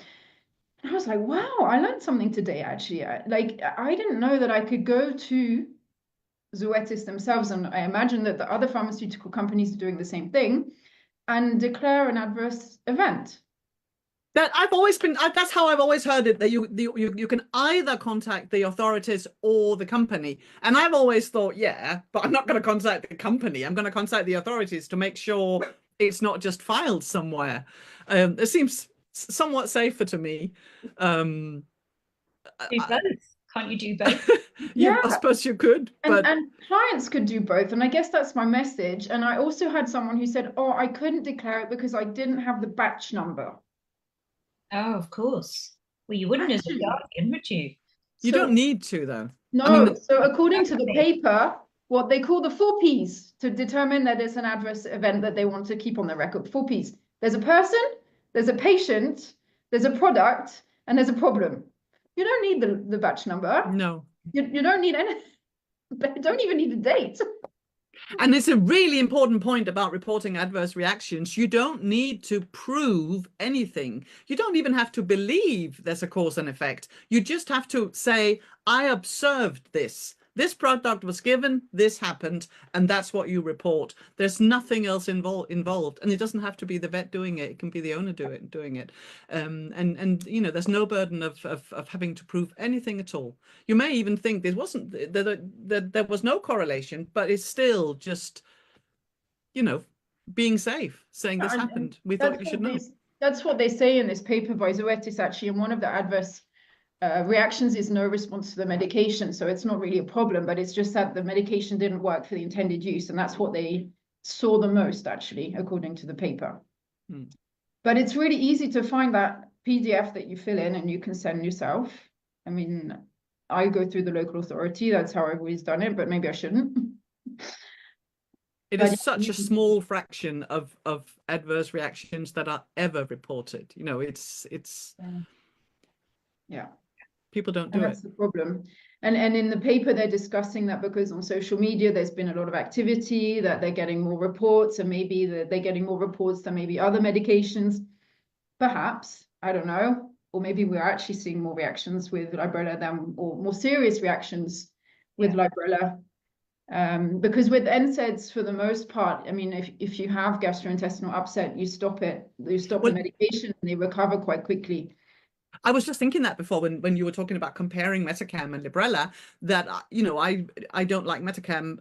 I was like, wow, I learned something today, actually. I didn't know that I could go to Zoetis themselves, and I imagine that the other pharmaceutical companies are doing the same thing, and declare an adverse event. That I've always been, that's how I've always heard it, that you can either contact the authorities or the company. And I've always thought, yeah, but I'm not going to contact the company. I'm going to contact the authorities to make sure it's not just filed somewhere. It seems somewhat safer to me. Do both. Can't you do both? Yeah, I suppose you could, but and clients could do both. And I guess that's my message. And I also had someone who said, oh, I couldn't declare it because I didn't have the batch number. Oh, of course. Well, you wouldn't as a guardian, would you? You don't need to, though. No, I mean, so according to the paper, what they call the 4Ps to determine that it's an adverse event that they want to keep on their record. 4Ps. There's a person, there's a patient, there's a product, and there's a problem. You don't need the batch number. no. You don't need any, you don't even need a date. And it's a really important point about reporting adverse reactions. You don't need to prove anything. You don't even have to believe there's a cause and effect. You just have to say, I observed this. This product was given, this happened, and that's what you report. There's nothing else involved. And it doesn't have to be the vet doing it. It can be the owner doing it. And you know, there's no burden of having to prove anything at all. You may even think there was no correlation, but it's still just, you know, being safe, saying this happened. We thought you should know. That's what they say in this paper by Zoetis, actually, and one of the adverse reactions is no response to the medication. So it's not really a problem, but it's just that the medication didn't work for the intended use. And that's what they saw the most, actually, according to the paper. But it's really easy to find that PDF that you fill in and you can send yourself. I mean, I go through the local authority. That's how I've always done it, but maybe I shouldn't. It is such a small fraction of adverse reactions that are ever reported. You know, it's yeah. People don't do it. That's the problem. And in the paper, they're discussing that because on social media, there's been a lot of activity, that they're getting more reports, and maybe they're getting more reports than maybe other medications. Perhaps, I don't know. Or maybe we're actually seeing more reactions with Librella or more serious reactions with Librella. Because with NSAIDs, for the most part, I mean, if you have gastrointestinal upset, you stop it. You stop the medication and they recover quite quickly. I was just thinking that before when you were talking about comparing Metacam and Librella, that, you know, I don't like Metacam,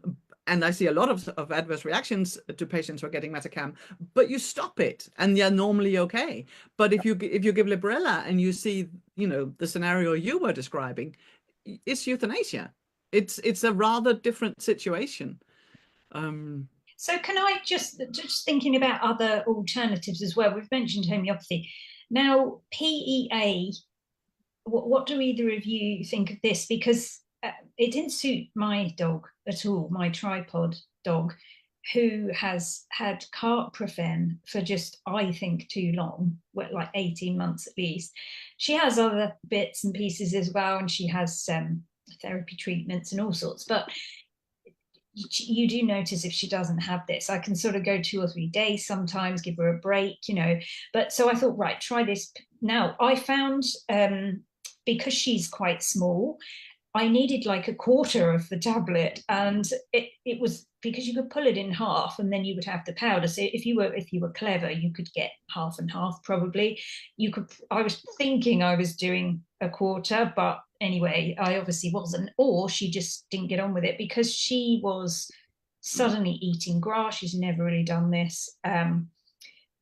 and I see a lot of adverse reactions to patients who are getting Metacam, but you stop it and you're normally okay. But if you give Librella and you see, you know, the scenario you were describing, it's euthanasia. It's a rather different situation. So can I just thinking about other alternatives as well? We've mentioned homeopathy. Now, PEA, what do either of you think of this? Because it didn't suit my dog at all, my tripod dog, who has had carprofen for just, I think, too long, like 18 months at least. She has other bits and pieces as well, and she has therapy treatments and all sorts, but you do notice if she doesn't have this, I can sort of go 2 or 3 days sometimes, give her a break, you know. But so I thought, right, try this. Now I found, because she's quite small, I needed like a quarter of the tablet, and it was because you could pull it in half and then you would have the powder. So if you were clever, you could get half and half probably. You could. I was thinking I was doing a quarter, but anyway, I obviously wasn't, or she just didn't get on with it because she was suddenly eating grass. She's never really done this.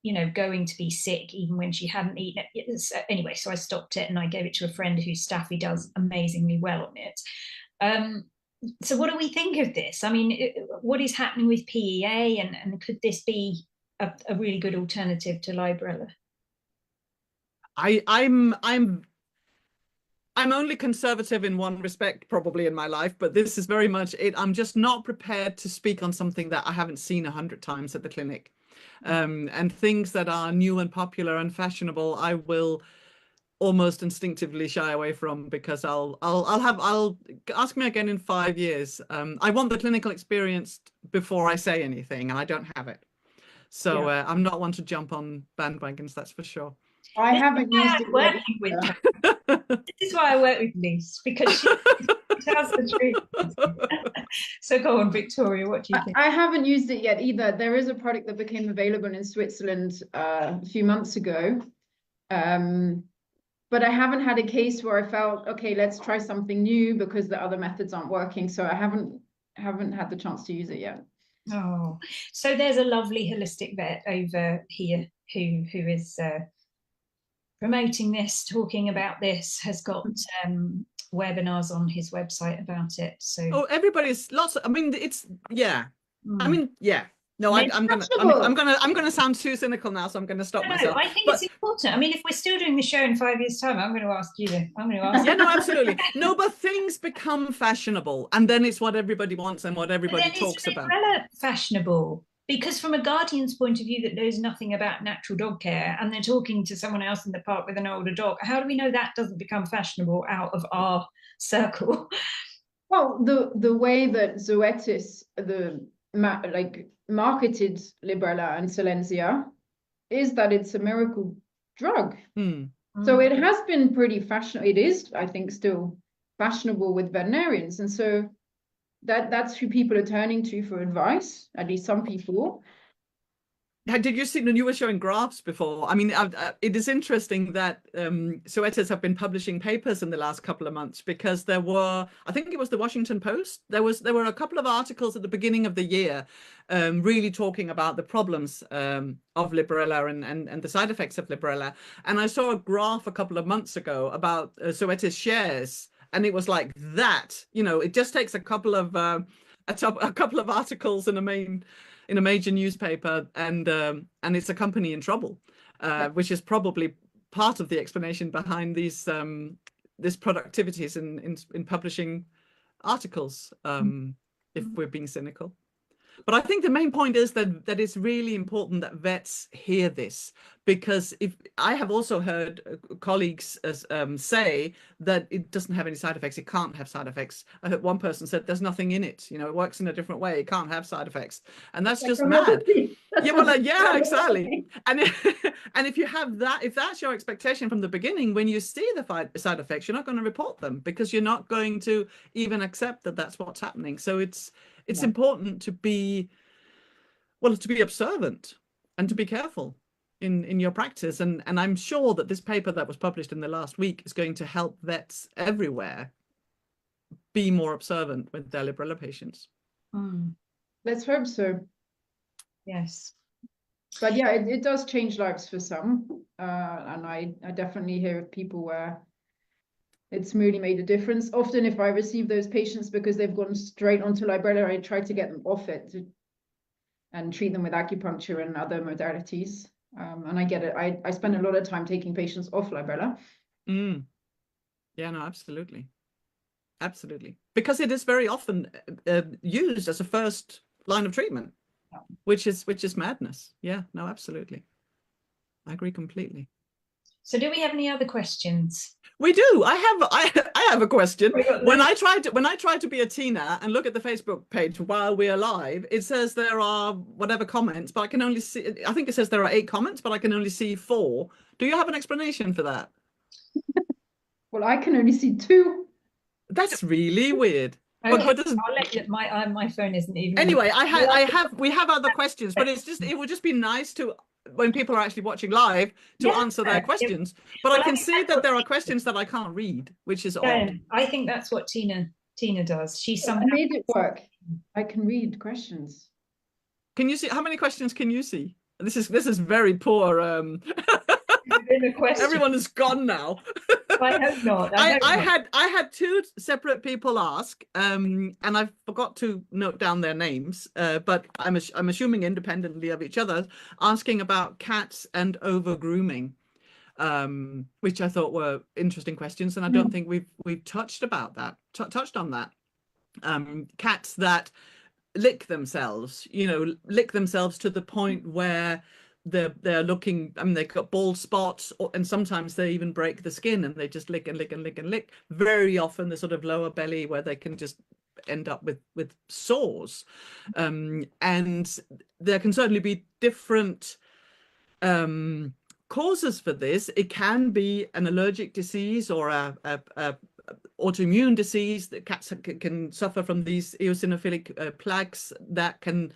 You know, going to be sick even when she hadn't eaten it. Anyway, so I stopped it and I gave it to a friend whose Staffy does amazingly well on it. So what do we think of this? I mean, what is happening with PEA, and could this be a really good alternative to Librella? I'm only conservative in one respect, probably, in my life, but this is very much it. I'm just not prepared to speak on something that I haven't seen 100 times at the clinic. And things that are new and popular and fashionable, I will almost instinctively shy away from, because I'll ask me again in 5 years. I want the clinical experience before I say anything, and I don't have it. So I'm not one to jump on bandwagons, that's for sure. I haven't used it yet Working with either. her. This is why I work with Lise, because she tells the truth. So go on, Victoria, what do you think? I haven't used it yet either. There is a product that became available in Switzerland a few months ago. But I haven't had a case where I felt, okay, let's try something new because the other methods aren't working. So I haven't had the chance to use it yet. Oh, so there's a lovely holistic vet over here who is promoting this, talking about this, has got webinars on his website about it. So everybody's lots of, I mean, it's, yeah. I mean, yeah. No, I'm gonna sound too cynical now, so I'm gonna stop myself. I think it's important. I mean, if we're still doing the show in 5 years' time, I'm going to ask you. I'm going to ask. Yeah, no, absolutely. No, but things become fashionable, and then it's what everybody wants and what everybody talks about. Fashionable, because from a guardian's point of view that knows nothing about natural dog care, and they're talking to someone else in the park with an older dog, how do we know that doesn't become fashionable out of our circle? Well, the way that Zoetis, marketed Librella and Silencia is that it's a miracle drug. So it has been pretty fashionable. It is, I think, still fashionable with veterinarians. And so that's who people are turning to for advice, at least some people. Did you see, when you were showing graphs before? I mean, it is interesting that Zoetis have been publishing papers in the last couple of months, because there were, I think it was the Washington Post, there were a couple of articles at the beginning of the year really talking about the problems of Librella and the side effects of Librella. And I saw a graph a couple of months ago about Zoetis shares, and it was like that, you know, it just takes a couple of articles in a major newspaper, and it's a company in trouble, which is probably part of the explanation behind these this productivities in publishing articles, if we're being cynical. But I think the main point is that it's really important that vets hear this, because if I have also heard colleagues say that it doesn't have any side effects, it can't have side effects. I heard one person said there's nothing in it, you know, it works in a different way, it can't have side effects, and that's just mad. Yeah, well, yeah, exactly. And if you have that, if that's your expectation from the beginning, when you see the side effects, you're not going to report them, because you're not going to even accept that that's what's happening. So it's important to be observant and to be careful in your practice. And I'm sure that this paper that was published in the last week is going to help vets everywhere be more observant with their Librella patients. Let's hope so. Yes. But yeah, it does change lives for some. And I definitely hear of people where it's really made a difference. Often if I receive those patients because they've gone straight onto Librella, I try to get them off it and treat them with acupuncture and other modalities. And I get it. I spend a lot of time taking patients off Librella. Yeah, no, absolutely. Absolutely. Because it is very often used as a first line of treatment, which is madness. Yeah, no, absolutely. I agree completely. So do we have any other questions? We do. I have a question. When I try to be a Tina and look at the Facebook page while we are live, it says there are whatever comments, but I can only see, I think it says there are 8 comments, but I can only see 4. Do you have an explanation for that? Well, I can only see 2. That's really weird. Okay, I'll let you, my phone isn't even. Anyway, we have other questions, but it would just be nice to, when people are actually watching live, to answer their questions. But I can see that there are questions that I can't read, which is odd. I think that's what Tina does. She somehow made it work. I can read questions. Can you see, how many questions can you see? This is very poor. Everyone is gone now. I hope not. I had 2 separate people ask, and I forgot to note down their names, but I'm assuming independently of each other, asking about cats and over grooming, which I thought were interesting questions, and I don't think we've touched on that. Cats that lick themselves, lick themselves to the point where they're looking, I mean, they've got bald spots, and sometimes they even break the skin and they just lick and lick and lick and lick. Very often the sort of lower belly where they can just end up with sores. And there can certainly be different causes for this, it can be an allergic disease or a autoimmune disease that cats can suffer from these eosinophilic plaques that can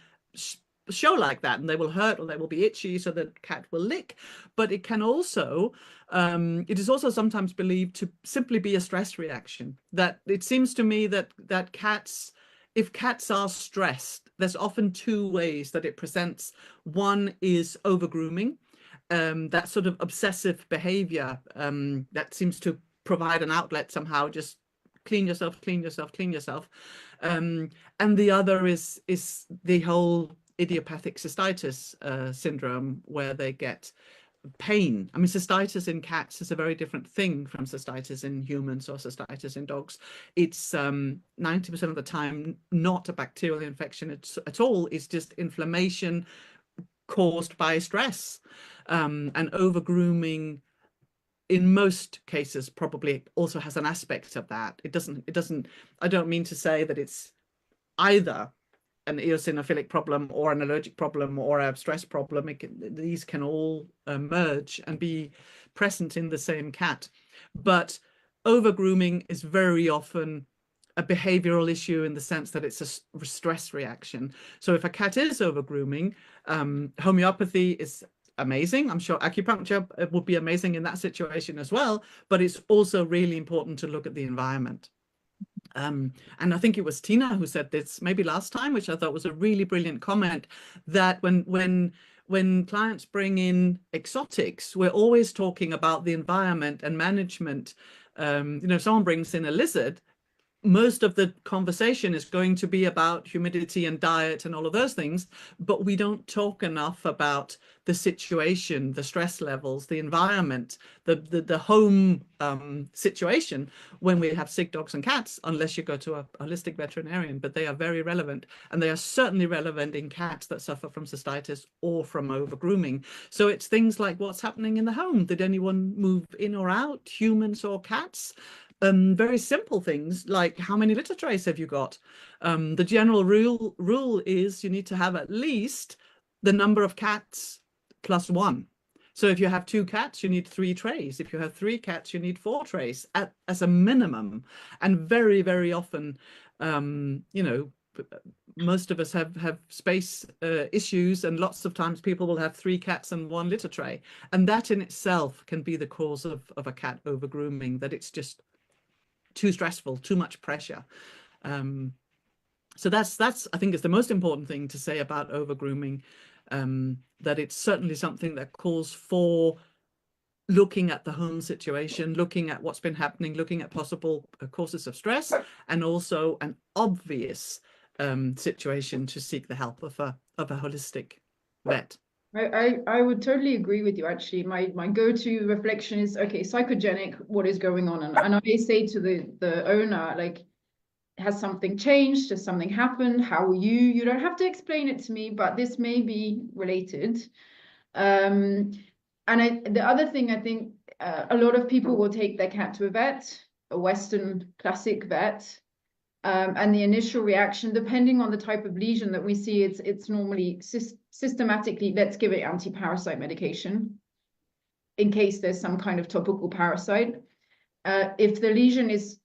show like that, and they will hurt or they will be itchy, so the cat will lick. But it can also, it is also sometimes believed to simply be a stress reaction. That it seems to me that cats, if cats are stressed, there's often two ways that it presents. One is over grooming, that sort of obsessive behavior that seems to provide an outlet somehow, just clean yourself, clean yourself, clean yourself. And the other is the whole idiopathic cystitis syndrome, where they get pain. I mean, cystitis in cats is a very different thing from cystitis in humans or cystitis in dogs. It's 90% of the time not a bacterial infection at all. It's just inflammation caused by stress, and over grooming in most cases probably also has an aspect of that. It doesn't, I don't mean to say that it's either an eosinophilic problem or an allergic problem or a stress problem. These can all merge and be present in the same cat. But over grooming is very often a behavioral issue in the sense that it's a stress reaction. So if a cat is over grooming, homeopathy is amazing. I'm sure acupuncture would be amazing in that situation as well, but it's also really important to look at the environment. And I think it was Tina who said this maybe last time, which I thought was a really brilliant comment, that when clients bring in exotics, we're always talking about the environment and management. If someone brings in a lizard, most of the conversation is going to be about humidity and diet and all of those things, but we don't talk enough about the situation, the stress levels, the environment, the home situation when we have sick dogs and cats, unless you go to a holistic veterinarian. But they are very relevant, and they are certainly relevant in cats that suffer from cystitis or from over grooming. So it's things like what's happening in the home. Did anyone move in or out, humans or cats? Very simple things like how many litter trays have you got? The general rule is you need to have at least the number of cats plus one. So if you have 2 cats, you need 3 trays. If you have 3 cats, you need 4 trays as a minimum. And very, very often, most of us have space issues, and lots of times people will have 3 cats and 1 litter tray. And that in itself can be the cause of a cat over grooming, that it's just too stressful, too much pressure. So that's I think is the most important thing to say about over grooming, that it's certainly something that calls for looking at the home situation, looking at what's been happening, looking at possible causes of stress, and also an obvious situation to seek the help of a holistic vet. I would totally agree with you. Actually, my go-to reflection is, okay, psychogenic, what is going on? And I say to the owner, like, has something changed? Has something happened? How are you? You don't have to explain it to me, but this may be related. And the other thing, I think a lot of people will take their cat to a vet, a Western classic vet, and the initial reaction, depending on the type of lesion that we see, it's normally systematically, let's give it anti-parasite medication in case there's some kind of topical parasite. If the lesion is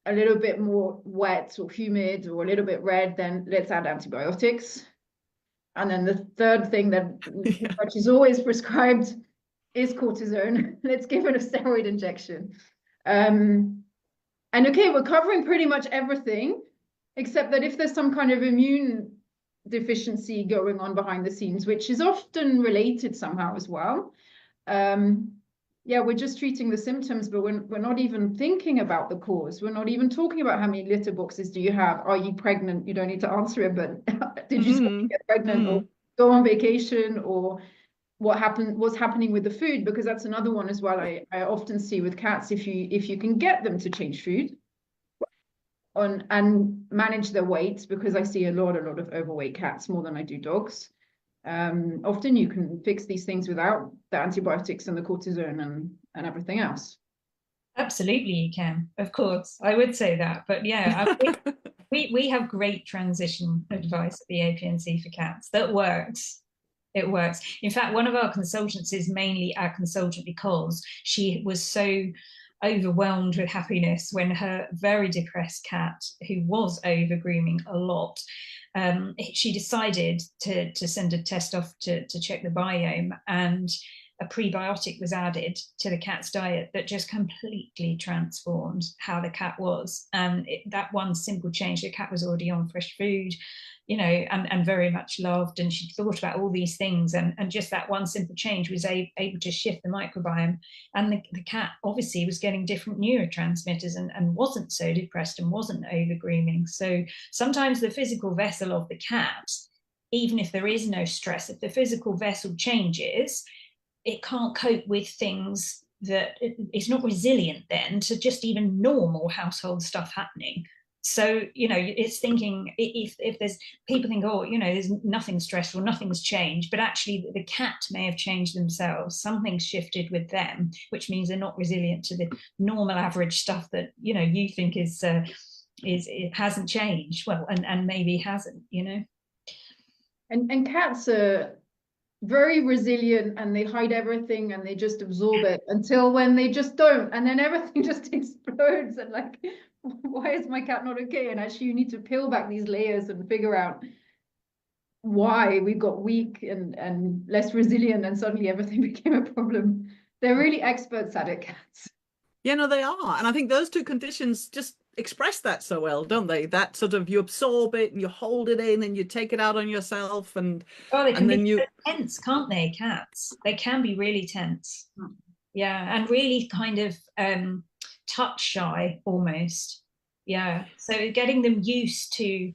a little bit more wet or humid or a little bit red, then let's add antibiotics. And then the third thing that which is always prescribed is cortisone. Let's give it a steroid injection. And okay, we're covering pretty much everything, except that if there's some kind of immune deficiency going on behind the scenes, which is often related somehow as well. Yeah, we're just treating the symptoms, but we're not even thinking about the cause. We're not even talking about how many litter boxes do you have? Are you pregnant? You don't need to answer it, but did you get pregnant or go on vacation, or what's happening with the food? Because that's another one as well. I often see with cats, if you can get them to change food and manage their weight, because I see a lot of overweight cats more than I do dogs. Often you can fix these things without the antibiotics and the cortisone and everything else. Absolutely, you can. Of course, I would say that. But yeah, we have great transition advice at the APNC for cats that works. It works. In fact, one of our consultants is mainly our consultant because she was so overwhelmed with happiness when her very depressed cat, who was over grooming a lot, she decided to send a test off to check the biome, and a prebiotic was added to the cat's diet that just completely transformed how the cat was. And that one simple change, the cat was already on fresh food, you know, and very much loved, and she thought about all these things, and just that one simple change was able to shift the microbiome, and the cat obviously was getting different neurotransmitters and wasn't so depressed and wasn't over grooming. So sometimes the physical vessel of the cat, even if there is no stress, if the physical vessel changes, it can't cope with things, that it's not resilient then to just even normal household stuff happening. So, you know, it's thinking, if there's, people think, oh, you know, there's nothing stressful, nothing's changed, but actually the cat may have changed themselves. Something's shifted with them, which means they're not resilient to the normal average stuff that, you know, you think is it hasn't changed. Well, and maybe hasn't, you know. And cats are very resilient, and they hide everything and they just absorb it until when they just don't, and then everything just explodes, and like, why is my cat not okay? And actually you need to peel back these layers and figure out why we got weak and less resilient, and suddenly everything became a problem. They're really experts at it, cats. Yeah, no, they are. And I think those two conditions just express that so well, don't they? That sort of, you absorb it and you hold it in and you take it out on yourself, and they can then be tense, can't they, cats? They can be really tense. Yeah, and really kind of touch shy almost. Yeah, so getting them used to you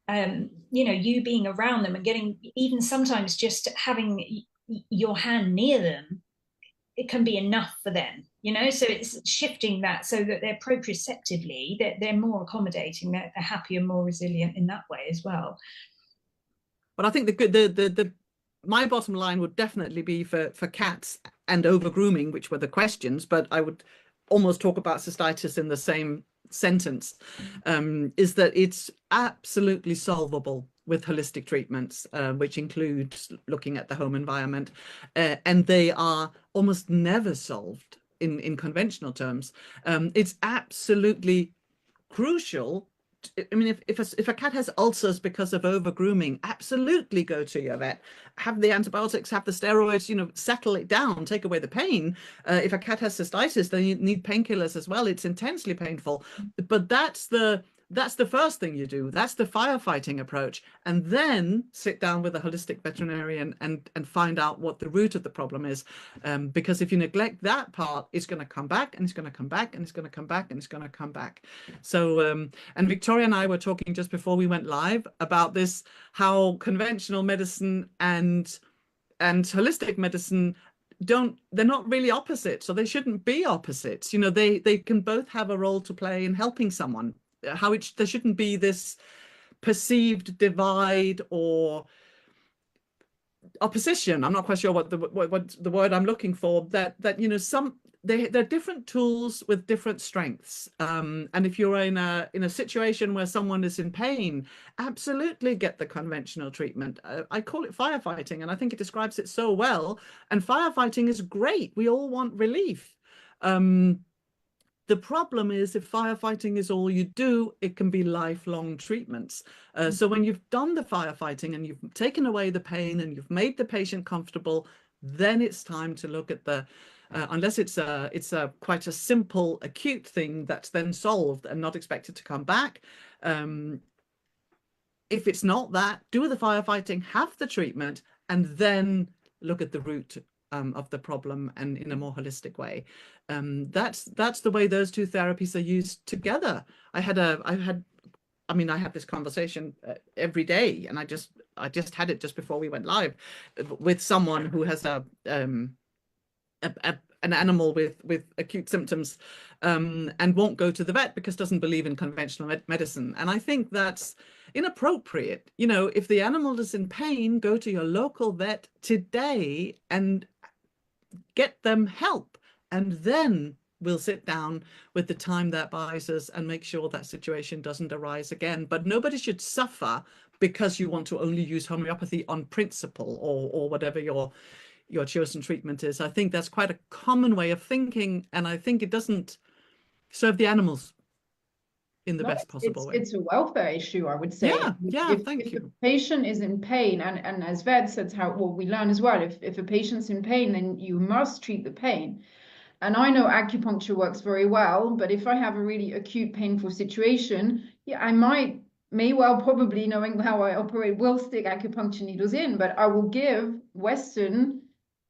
know, you being around them, and getting, even sometimes just having your hand near them, it can be enough for them, you know. So it's shifting that so that they're proprioceptively, they're more accommodating, they're happier, more resilient in that way as well. But I think the my bottom line would definitely be for cats and over grooming, which were the questions, but I would almost talk about cystitis in the same sentence, is that it's absolutely solvable with holistic treatments, which includes looking at the home environment, and they are almost never solved in conventional terms. It's absolutely crucial. I mean, if a cat has ulcers because of over grooming, absolutely go to your vet. Have the antibiotics, have the steroids, you know, settle it down, take away the pain. If a cat has cystitis, then you need painkillers as well. It's intensely painful, but that's the first thing you do. That's the firefighting approach, and then sit down with a holistic veterinarian and find out what the root of the problem is. Because if you neglect that part, it's going to come back, and it's going to come back, and it's going to come back, and it's going to come back. So, and Victoria and I were talking just before we went live about this, how conventional medicine and holistic medicine they're not really opposite, so they shouldn't be opposites. You know, they can both have a role to play in helping someone. There shouldn't be this perceived divide or opposition. I'm not quite sure what the word I'm looking for. That you know, they're different tools with different strengths. And if you're in a situation where someone is in pain, absolutely get the conventional treatment. I call it firefighting, and I think it describes it so well. And firefighting is great. We all want relief. The problem is, if firefighting is all you do, it can be lifelong treatments. So when you've done the firefighting and you've taken away the pain and you've made the patient comfortable, then it's time to look at the, unless it's quite a simple acute thing that's then solved and not expected to come back. If it's not that, do the firefighting, have the treatment, and then look at the root of the problem, and in a more holistic way. That's the way those two therapies are used together. I have this conversation every day, and I just had it just before we went live with someone who has an animal with acute symptoms, and won't go to the vet because doesn't believe in conventional medicine. And I think that's inappropriate. You know, if the animal is in pain, go to your local vet today and get them help, and then we'll sit down with the time that buys us and make sure that situation doesn't arise again. But nobody should suffer because you want to only use homeopathy on principle, or whatever your chosen treatment is. I think that's quite a common way of thinking, and I think it doesn't serve the animals in the best possible way. It's a welfare issue, I would say. Yeah, If thank you. the patient is in pain, and as vets, that's how what we learn as well. If a patient's in pain, then you must treat the pain. And I know acupuncture works very well, but if I have a really acute, painful situation, yeah, I may well, probably knowing how I operate, will stick acupuncture needles in, but I will give Western,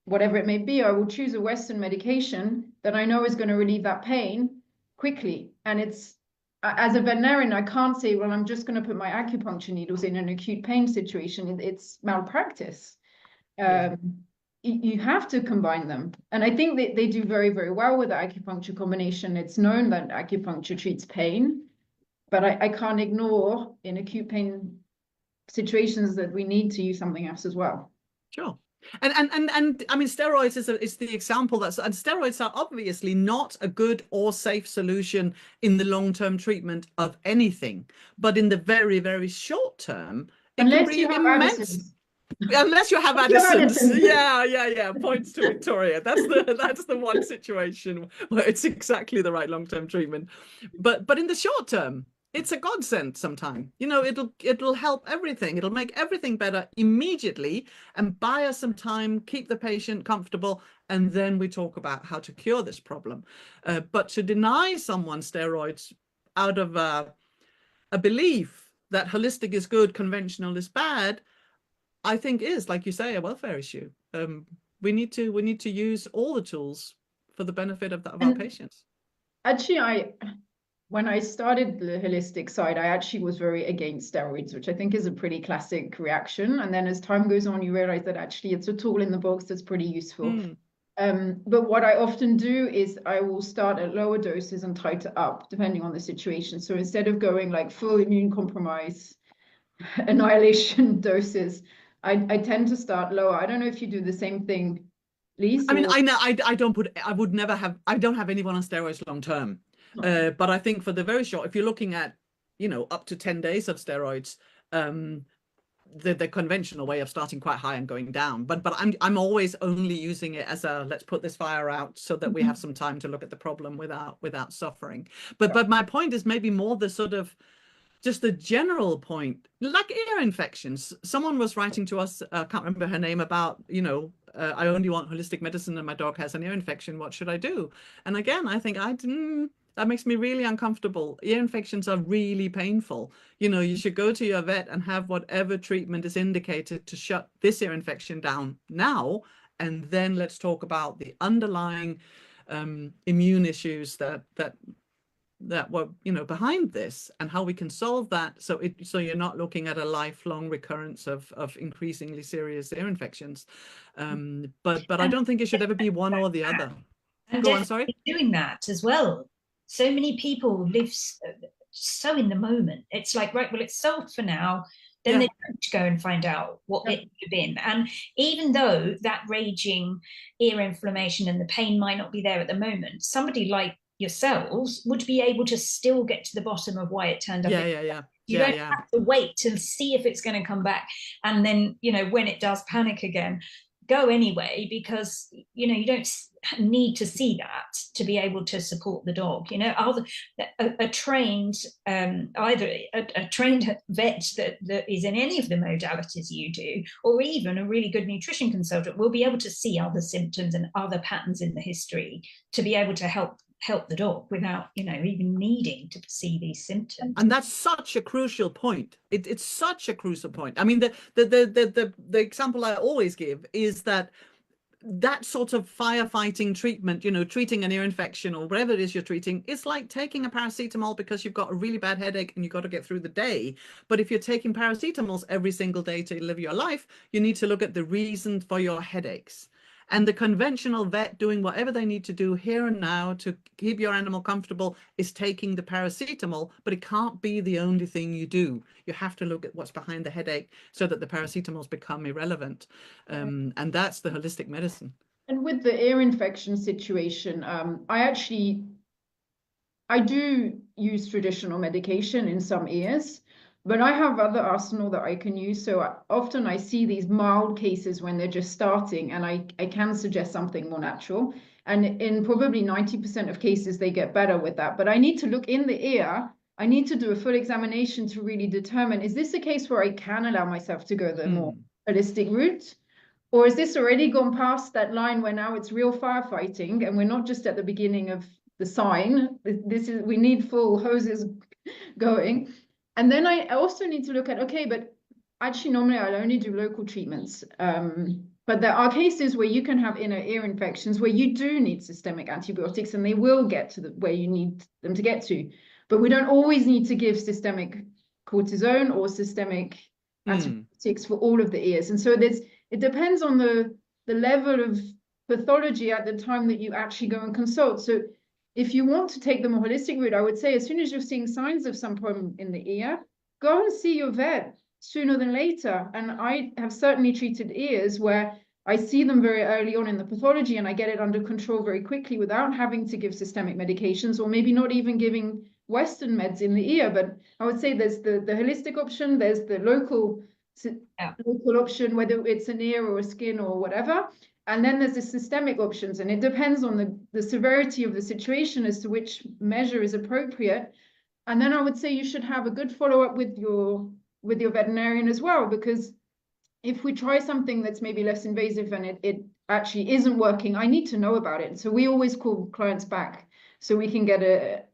whatever it may be, I will choose a Western medication that I know is going to relieve that pain quickly. And it's, as a veterinarian, I can't say, well, I'm just going to put my acupuncture needles in an acute pain situation. It's malpractice. You have to combine them. And I think they do very, very well with the acupuncture combination. It's known that acupuncture treats pain, but I can't ignore in acute pain situations that we need to use something else as well. Sure. And I mean, steroids is the example, and steroids are obviously not a good or safe solution in the long-term treatment of anything, but in the very, very short term, it can bring immense. Unless you have Addison's. Yeah. Points to Victoria. That's the one situation where it's exactly the right long-term treatment. But in the short term, it's a godsend sometimes. You know, it'll help everything. It'll make everything better immediately and buy us some time, keep the patient comfortable, and then we talk about how to cure this problem. But to deny someone steroids out of a belief that holistic is good, conventional is bad, I think is, like you say, a welfare issue. We need to use all the tools for the benefit of our patients. Actually, when I started the holistic side, I actually was very against steroids, which I think is a pretty classic reaction. And then as time goes on, you realize that actually it's a tool in the box that's pretty useful. But what I often do is I will start at lower doses and titrate up depending on the situation. So instead of going like full immune compromise, annihilation doses, I tend to start lower. I don't know if you do the same thing, Lise. I mean, I know I don't have anyone on steroids long term. But I think for the very short, if you're looking at, up to 10 days of steroids, the conventional way of starting quite high and going down. But I'm always only using it as a, let's put this fire out so that we have some time to look at the problem without suffering. But my point is maybe more the sort of just the general point, like ear infections. Someone was writing to us, I can't remember her name, about, I only want holistic medicine and my dog has an ear infection. What should I do? And again, I think that makes me really uncomfortable. Ear infections are really painful. You should go to your vet and have whatever treatment is indicated to shut this ear infection down now. And then let's talk about the underlying immune issues that were behind this, and how we can solve that so you're not looking at a lifelong recurrence of increasingly serious ear infections. But I don't think it should ever be one or the other. And go on, sorry. Doing that as well. So many people live so in the moment. It's like, right, well, it's solved for now. Then they don't go and find out what it could have been. And even though that raging ear inflammation and the pain might not be there at the moment, somebody like yourselves would be able to still get to the bottom of why it turned up. You don't have to wait to see if it's going to come back, and then when it does panic again, go anyway, because you don't need to see that to be able to support the dog. A trained either a trained vet that is in any of the modalities you do, or even a really good nutrition consultant, will be able to see other symptoms and other patterns in the history to be able to help the dog without even needing to see these symptoms. And that's such a crucial point. It's such a crucial point. I mean, the example I always give is that sort of firefighting treatment, treating an ear infection or whatever it is you're treating, it's like taking a paracetamol because you've got a really bad headache and you've got to get through the day. But if you're taking paracetamols every single day to live your life, you need to look at the reason for your headaches. And the conventional vet doing whatever they need to do here and now to keep your animal comfortable is taking the paracetamol, but it can't be the only thing you do. You have to look at what's behind the headache so that the paracetamols become irrelevant. And that's the holistic medicine. And with the ear infection situation, I do use traditional medication in some ears. But I have other arsenal that I can use. So often I see these mild cases when they're just starting, and I can suggest something more natural. And in probably 90% of cases, they get better with that. But I need to look in the ear. I need to do a full examination to really determine, is this a case where I can allow myself to go the more holistic route? Or is this already gone past that line where now it's real firefighting and we're not just at the beginning of the sign? We need full hoses going. And then I also need to look at, okay, but actually normally I'll only do local treatments. But there are cases where you can have inner ear infections where you do need systemic antibiotics and they will get to where you need them to get to. But we don't always need to give systemic cortisone or systemic antibiotics for all of the ears. And so it depends on the level of pathology at the time that you actually go and consult. So if you want to take the more holistic route, I would say as soon as you're seeing signs of some problem in the ear, go and see your vet sooner than later. And I have certainly treated ears where I see them very early on in the pathology and I get it under control very quickly without having to give systemic medications, or maybe not even giving Western meds in the ear. But I would say there's the holistic option, there's the local option, whether it's an ear or a skin or whatever. And then there's the systemic options, and it depends on the severity of the situation as to which measure is appropriate. And then I would say you should have a good follow-up with your veterinarian as well, because if we try something that's maybe less invasive and it actually isn't working, I need to know about it. So we always call clients back so we can get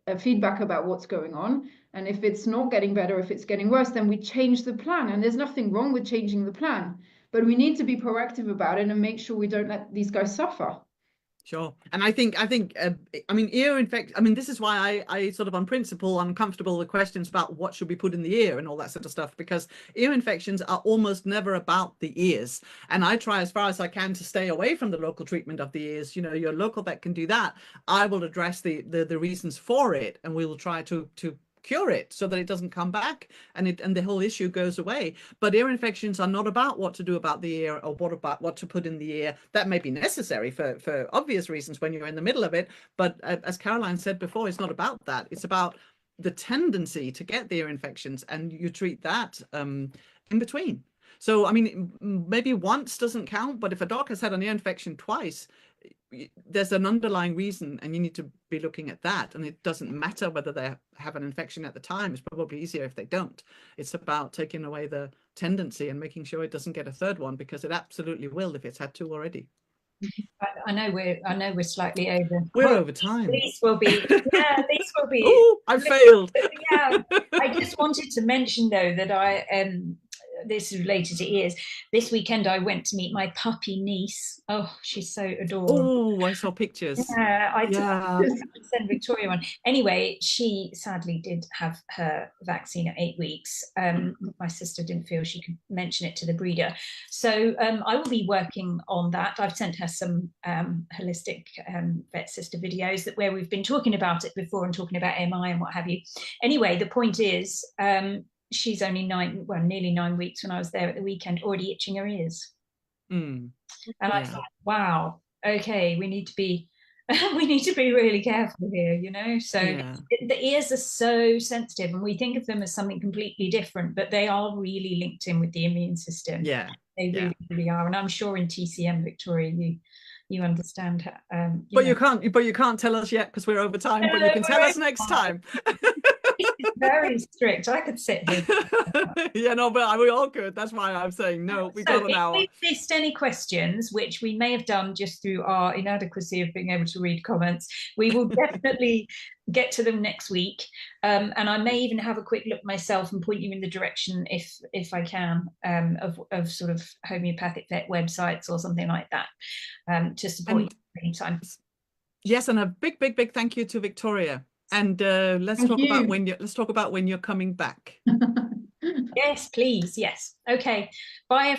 a feedback about what's going on. And if it's not getting better, if it's getting worse, then we change the plan. And there's nothing wrong with changing the plan. But we need to be proactive about it and make sure we don't let these guys suffer. Sure. And I think, I mean, ear infection, I mean, this is why I sort of on principle, I'm comfortable with questions about what should be put in the ear and all that sort of stuff, because ear infections are almost never about the ears. And I try as far as I can to stay away from the local treatment of the ears. You know, your local vet can do that. I will address the reasons for it, and we will try to cure it so that it doesn't come back and the whole issue goes away. But ear infections are not about what to do about the ear or what to put in the ear. That may be necessary for obvious reasons when you're in the middle of it, but as Caroline said before, it's not about that. It's about the tendency to get the ear infections, and you treat that in between. So I mean, maybe once doesn't count, but if a dog has had an ear infection twice, there's an underlying reason, and you need to be looking at that. And it doesn't matter whether they have an infection at the time. It's probably easier if they don't. It's about taking away the tendency and making sure it doesn't get a third one, because it absolutely will if it's had two already. I know we're slightly over. We're over time. These will be, yeah, these will be. Oh, I failed. Yeah, I just wanted to mention though that this is related to ears. This weekend I went to meet my puppy niece. Oh, she's so adorable. Oh, I saw pictures. Yeah, I sent Victoria one. Anyway, she sadly did have her vaccine at 8 weeks. My sister didn't feel she could mention it to the breeder. So I will be working on that. I've sent her some holistic vet sister videos where we've been talking about it before and talking about MI and what have you. Anyway, the point is, she's only nearly 9 weeks when I was there at the weekend, already itching her ears. And I thought, wow, okay, we need to be really careful here, you know. So the ears are so sensitive, and we think of them as something completely different, but they are really linked in with the immune system. Yeah, they really are. And I'm sure in TCM, Victoria, you understand. But you can't tell us yet because we're over time. But you can tell us next time. It's very strict. I could sit here. Yeah, no, but we all could. That's why I'm saying no. We got an hour. If we missed any questions, which we may have done just through our inadequacy of being able to read comments, we will definitely get to them next week. And I may even have a quick look myself and point you in the direction, if I can, of sort of homeopathic vet websites or something like that, to support you anytime. Yes, and a big thank you to Victoria. And let's talk about when you're coming back. Yes, please. Yes. Okay. Bye, everyone.